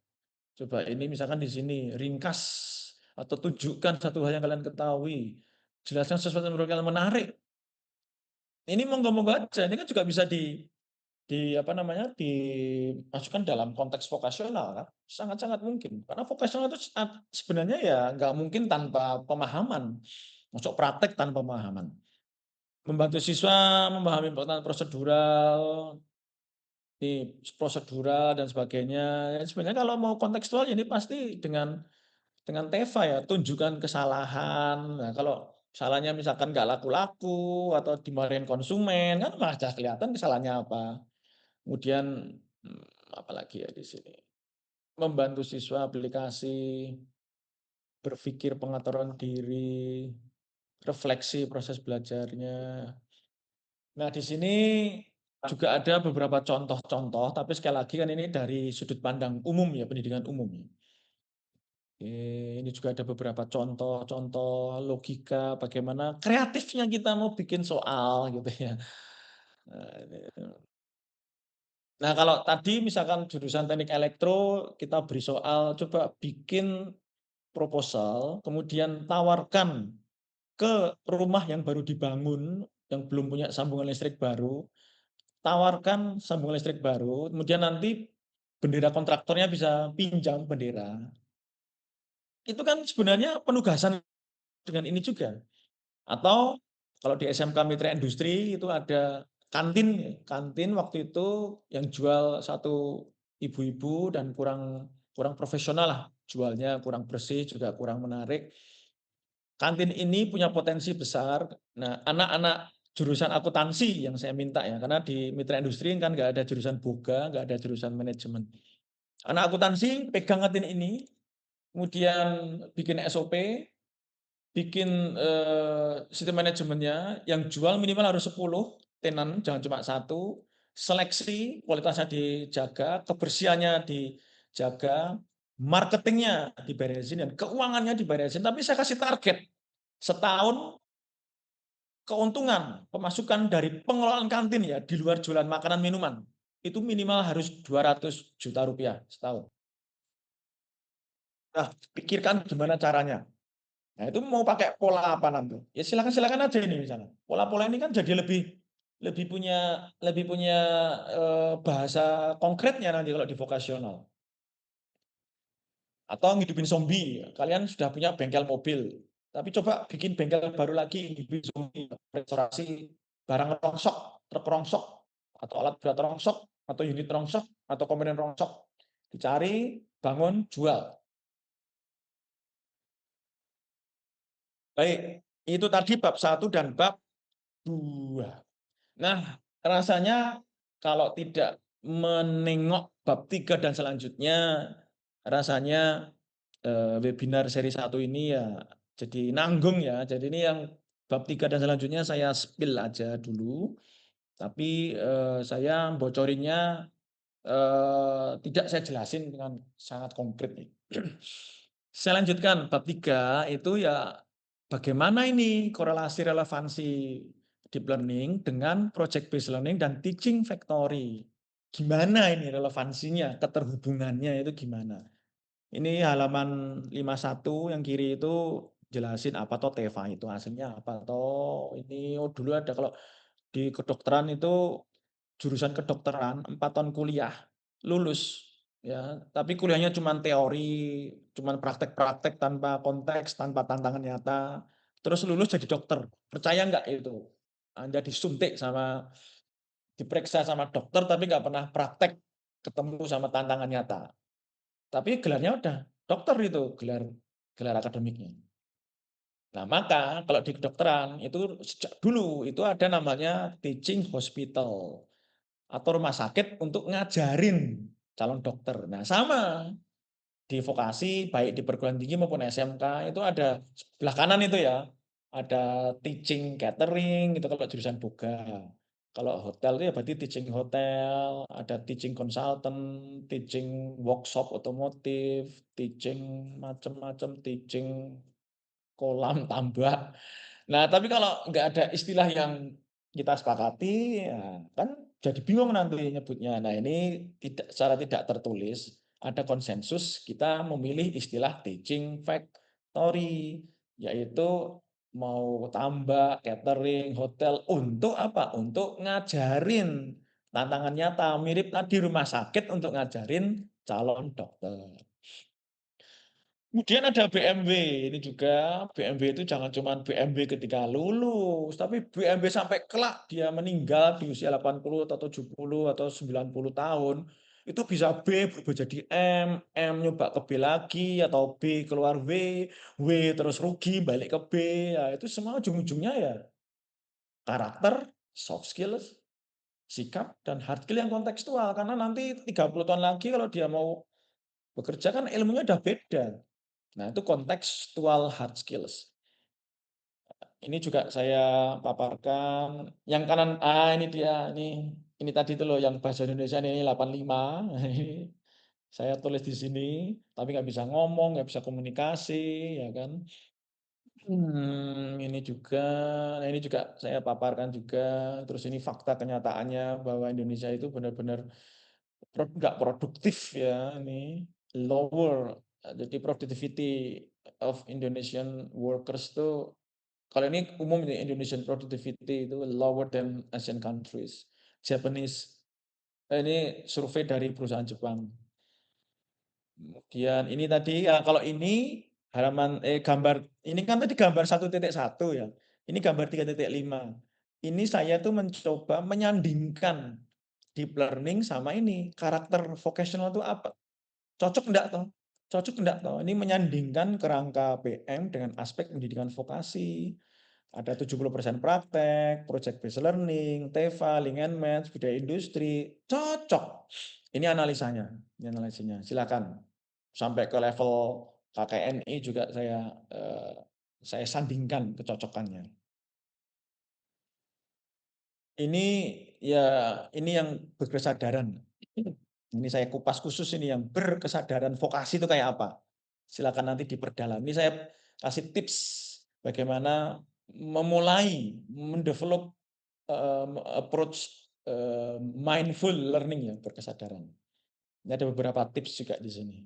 Coba ini misalkan di sini, ringkas atau tunjukkan satu hal yang kalian ketahui. Jelaskan sesuatu yang menurut kalian menarik. Ini monggo-monggo aja, ini kan juga bisa apa namanya, dimasukkan dalam konteks vokasional kan, sangat-sangat mungkin. Karena vokasional itu sebenarnya ya nggak mungkin tanpa pemahaman, masuk praktek tanpa pemahaman. Membantu siswa memahami pengetahuan prosedural, prosedural dan sebagainya. Ya sebenarnya kalau mau kontekstual ini pasti dengan TEVA ya, tunjukkan kesalahan. Nah, kalau salahnya misalkan nggak laku-laku atau dimarahin konsumen, kan malah kelihatan kesalahannya apa. Kemudian, apalagi ya di sini, membantu siswa aplikasi, berpikir pengetahuan diri, refleksi proses belajarnya. Nah, di sini juga ada beberapa contoh-contoh, tapi sekali lagi kan ini dari sudut pandang umum ya, pendidikan umum ya. Ini juga ada beberapa contoh-contoh logika bagaimana kreatifnya kita mau bikin soal gitu ya. Nah, kalau tadi misalkan jurusan teknik elektro, kita beri soal, coba bikin proposal, kemudian tawarkan ke rumah yang baru dibangun, yang belum punya sambungan listrik baru, tawarkan sambungan listrik baru, kemudian nanti bendera kontraktornya bisa pinjam bendera. Itu kan sebenarnya penugasan dengan ini juga. Atau kalau di SMK Mitra Industri itu ada kantin, kantin waktu itu yang jual satu ibu-ibu dan kurang kurang profesional lah, jualnya kurang bersih, juga kurang menarik. Kantin ini punya potensi besar. Nah, anak-anak jurusan akuntansi yang saya minta ya, karena di Mitra Industri kan nggak ada jurusan boga, nggak ada jurusan manajemen. Anak akuntansi pegang kantin ini, kemudian bikin SOP, bikin, sistem manajemennya, yang jual minimal harus 10 tenan, jangan cuma satu, seleksi, kualitasnya dijaga, kebersihannya dijaga, marketingnya diberesin, dan keuangannya diberesin. Tapi saya kasih target, setahun keuntungan, pemasukan dari pengelolaan kantin ya, di luar jualan makanan minuman, itu minimal harus 200 juta rupiah setahun. Nah, pikirkan gimana caranya. Nah, itu mau pakai pola apa nanti? Ya silakan-silakan aja ini misalnya. Pola-pola ini kan jadi lebih lebih punya bahasa konkretnya nanti kalau di vokasional. Atau ngidupin zombie. Kalian sudah punya bengkel mobil, tapi coba bikin bengkel baru lagi, ngidupin zombie, restorasi barang rongsok, truk rongsok, atau alat berat rongsok, atau unit rongsok, atau komponen rongsok. Dicari, bangun, jual. Baik, itu tadi bab 1 dan bab 2. Nah, rasanya kalau tidak menengok bab 3 dan selanjutnya, rasanya, webinar seri 1 ini ya jadi nanggung ya. Jadi ini yang bab 3 dan selanjutnya saya spill aja dulu, tapi, saya bocorinnya, tidak saya jelasin dengan sangat konkret nih. Saya lanjutkan, bab 3 itu ya bagaimana ini korelasi relevansi deep learning dengan project based learning dan teaching factory. Gimana ini relevansinya, keterhubungannya itu gimana? Ini halaman 51 yang kiri itu jelasin apa toh TEVA itu hasilnya apa toh ini, oh dulu ada kalau di kedokteran itu jurusan kedokteran 4 tahun kuliah, lulus ya, tapi kuliahnya cuman teori, cuman praktek-praktek tanpa konteks, tanpa tantangan nyata, terus lulus jadi dokter. Percaya nggak itu? Anda disuntik sama diperiksa sama dokter tapi nggak pernah praktek ketemu sama tantangan nyata. Tapi gelarnya udah dokter itu, gelar gelar akademiknya. Nah, maka kalau di kedokteran itu sejak dulu itu ada namanya teaching hospital atau rumah sakit untuk ngajarin calon dokter. Nah, sama di vokasi baik di perguruan tinggi maupun SMK itu ada sebelah kanan itu ya, ada teaching catering itu kalau jurusan boga. Kalau hotel itu ya berarti teaching hotel, ada teaching consultant, teaching workshop otomotif, teaching macam-macam, teaching kolam tambak. Nah, tapi kalau nggak ada istilah yang kita sepakati, ya kan jadi bingung nanti nyebutnya. Nah, ini secara tidak tertulis ada konsensus kita memilih istilah teaching factory, yaitu mau tambah catering, hotel, untuk apa? Untuk ngajarin. Tantangan nyata, mirip tadi rumah sakit untuk ngajarin calon dokter. Kemudian ada BMW, ini juga BMW itu jangan cuma BMW ketika lulus, tapi BMW sampai kelak dia meninggal di usia 80 atau 70 atau 90 tahun, itu bisa B berubah jadi M nyoba ke B lagi, atau B keluar W terus rugi balik ke B, ya itu semua ujung-ujungnya ya karakter, soft skills, sikap, dan hard skill yang kontekstual. Karena nanti 30 tahun lagi kalau dia mau bekerja kan ilmunya udah beda. Nah, itu kontekstual hard skills. Ini juga saya paparkan, yang kanan ini dia, ini tadi itu loh yang bahasa Indonesia ini 85, saya tulis di sini, tapi nggak bisa ngomong, nggak bisa komunikasi, ya kan. Ini juga, nah ini juga saya paparkan juga, terus ini fakta kenyataannya bahwa Indonesia itu benar-benar nggak produktif ya ini, lower, jadi productivity of Indonesian workers tuh kalau ini umum ini Indonesian productivity itu lower than Asian countries. Japanese, ini survei dari perusahaan Jepang. Kemudian ini tadi, kalau ini gambar ini kan tadi gambar 1.1 ya, ini gambar 3.5. Ini saya tuh mencoba menyandingkan deep learning sama ini, karakter vocational itu apa, cocok enggak toh? Cocok enggak toh? Ini menyandingkan kerangka PM dengan aspek pendidikan vokasi. Ada 70% praktek, project based learning, TEFA, link and match, budaya industri, cocok. Ini analisanya, silakan. Sampai ke level KKNI juga saya sandingkan kecocokannya. Ini ya, ini yang berkesadaran. Ini saya kupas khusus ini yang berkesadaran vokasi itu kayak apa. Silakan nanti diperdalam. Ini saya kasih tips bagaimana memulai mendevelop approach mindful learning ya, berkesadaran. Ini ada beberapa tips juga di sini.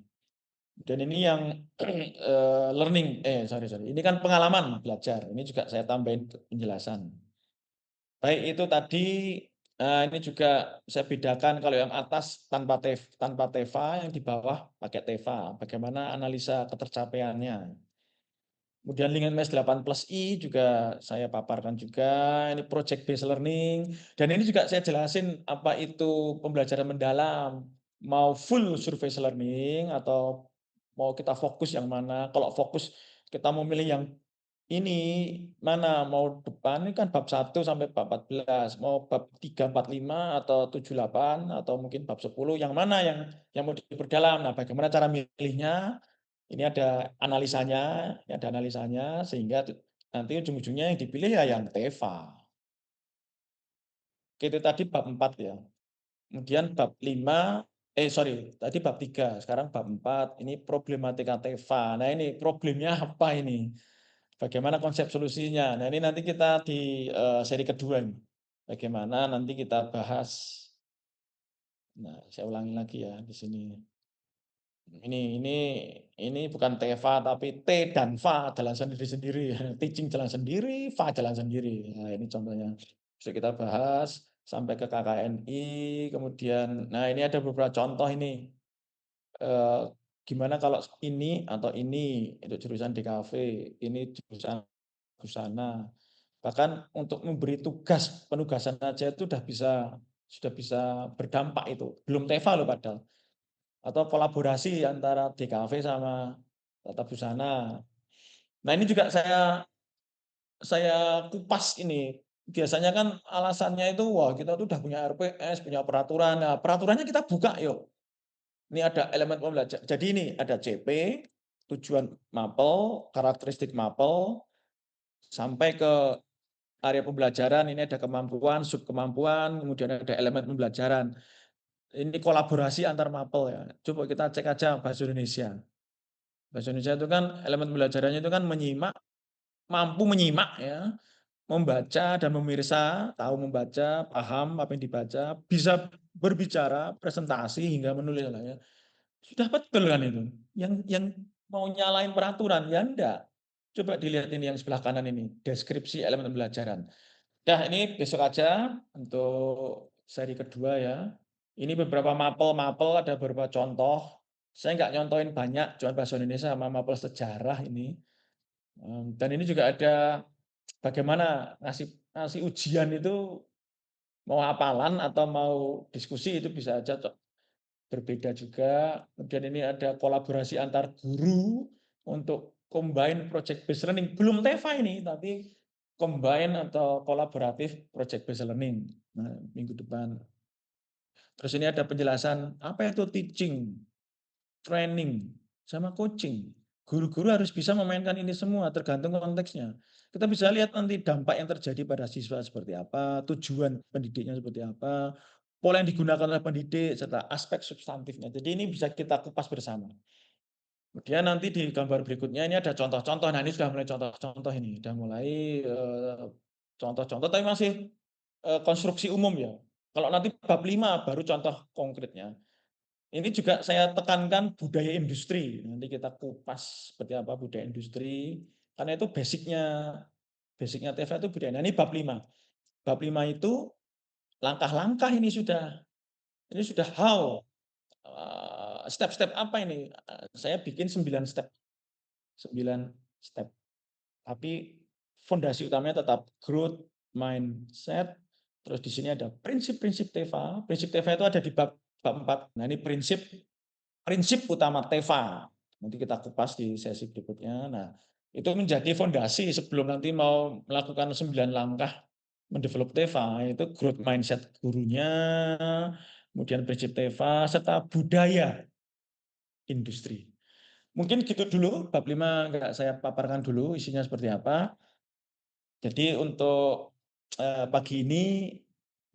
Dan ini yang learning, sorry, ini kan pengalaman belajar. Ini juga saya tambahin penjelasan. Baik itu tadi, ini juga saya bedakan kalau yang atas tanpa TEFA, yang di bawah pakai TEFA, bagaimana analisa ketercapaiannya. Kemudian link and match 8+I juga saya paparkan juga, ini project based learning, dan ini juga saya jelasin apa itu pembelajaran mendalam, mau full surface learning atau mau kita fokus yang mana. Kalau fokus kita mau milih yang ini mana, mau depan ini kan bab 1 sampai bab 14, mau bab 3, 4, 5 atau 7, 8 atau mungkin bab 10, yang mana yang mau diperdalam. Nah, bagaimana cara milihnya? Ini ada analisanya sehingga nanti ujung-ujungnya yang dipilih ya yang TEFA. Oke, itu tadi bab 4 ya. Kemudian bab 5, sorry, tadi bab 3, sekarang bab 4, ini problematika TEFA. Nah, ini problemnya apa ini? Bagaimana konsep solusinya? Nah, ini nanti kita di seri kedua ini. Bagaimana nanti kita bahas. Nah, saya ulangi lagi ya di sini. Ini bukan TEFA tapi T dan FA jalan sendiri-sendiri. Teaching jalan sendiri, FA jalan sendiri. Nah, ini contohnya. Bisa kita bahas sampai ke KKNI, kemudian nah ini ada beberapa contoh ini. Eh, Gimana kalau ini atau ini itu jurusan DKV, ini jurusan busana. Bahkan untuk memberi tugas, penugasan aja itu sudah bisa berdampak itu. Belum TEFA loh padahal. Atau kolaborasi antara DKV sama Tata Busana. Nah, ini juga saya kupas ini. Biasanya kan alasannya itu, wah kita tuh udah punya RPS, punya peraturan. Nah, peraturannya kita buka yuk. Ini ada elemen pembelajaran. Jadi ini ada CP, tujuan mapel, karakteristik mapel, sampai ke area pembelajaran. Ini ada kemampuan, subkemampuan, kemudian ada elemen pembelajaran. Ini kolaborasi antar mapel ya. Coba kita cek aja bahasa Indonesia. Bahasa Indonesia itu kan elemen pembelajarannya itu kan menyimak, mampu menyimak ya, membaca dan memirsa, tahu membaca, paham apa yang dibaca, bisa berbicara, presentasi hingga menulis lah ya. Sudah betul kan itu. Yang mau nyalain peraturan, ya enggak. Coba dilihat ini yang sebelah kanan ini, deskripsi elemen pembelajaran. Nah, ini besok aja untuk seri kedua ya. Ini beberapa mapel-mapel, ada beberapa contoh. Saya nggak nyontohin banyak, cuma bahasa Indonesia sama mapel sejarah ini. Dan ini juga ada bagaimana ngasih ujian itu mau hafalan atau mau diskusi itu bisa aja berbeda juga. Kemudian ini ada kolaborasi antar guru untuk combine project based learning. Belum TEFA ini, tapi combine atau kolaboratif project based learning. Nah, minggu depan. Terus ini ada penjelasan apa itu teaching, training, sama coaching. Guru-guru harus bisa memainkan ini semua tergantung konteksnya. Kita bisa lihat nanti dampak yang terjadi pada siswa seperti apa, tujuan pendidiknya seperti apa, pola yang digunakan oleh pendidik, serta aspek substantifnya. Jadi ini bisa kita kupas bersama. Kemudian nanti di gambar berikutnya ini ada contoh-contoh. Nah ini sudah mulai contoh-contoh ini, sudah mulai contoh-contoh, tapi masih konstruksi umum ya. Kalau nanti bab 5 baru contoh konkretnya. Ini juga saya tekankan budaya industri. Nanti kita kupas seperti apa budaya industri. Karena itu basicnya TV itu budaya. Nah, ini bab 5. Bab 5 itu langkah-langkah ini sudah. Ini sudah how. Step-step apa ini? Saya bikin 9 step. 9 step. Tapi fondasi utamanya tetap growth mindset. Terus di sini ada prinsip-prinsip TEVA. Prinsip TEVA itu ada di bab 4. Nah, ini prinsip utama TEVA. Nanti kita kupas di sesi berikutnya. Nah, itu menjadi fondasi sebelum nanti mau melakukan 9 langkah mendevelop TEVA, itu growth mindset gurunya, kemudian prinsip TEVA, serta budaya industri. Mungkin gitu dulu, bab 5 nggak saya paparkan dulu isinya seperti apa. Jadi untuk pagi ini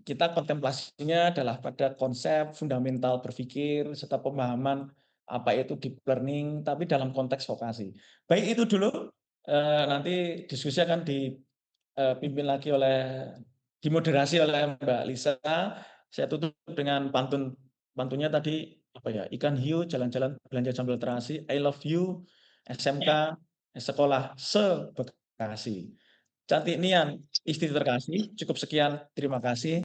kita kontemplasinya adalah pada konsep fundamental berpikir serta pemahaman apa itu deep learning, tapi dalam konteks vokasi. Baik itu dulu, nanti diskusi akan dipimpin lagi dimoderasi oleh Mbak Lisa. Saya tutup dengan pantunnya tadi apa ya? Ikan hiu jalan-jalan belanja sambil terasi. I love you SMK Sekolah Sebekasi. Cantik Nian, istri terkasih. Cukup sekian, terima kasih.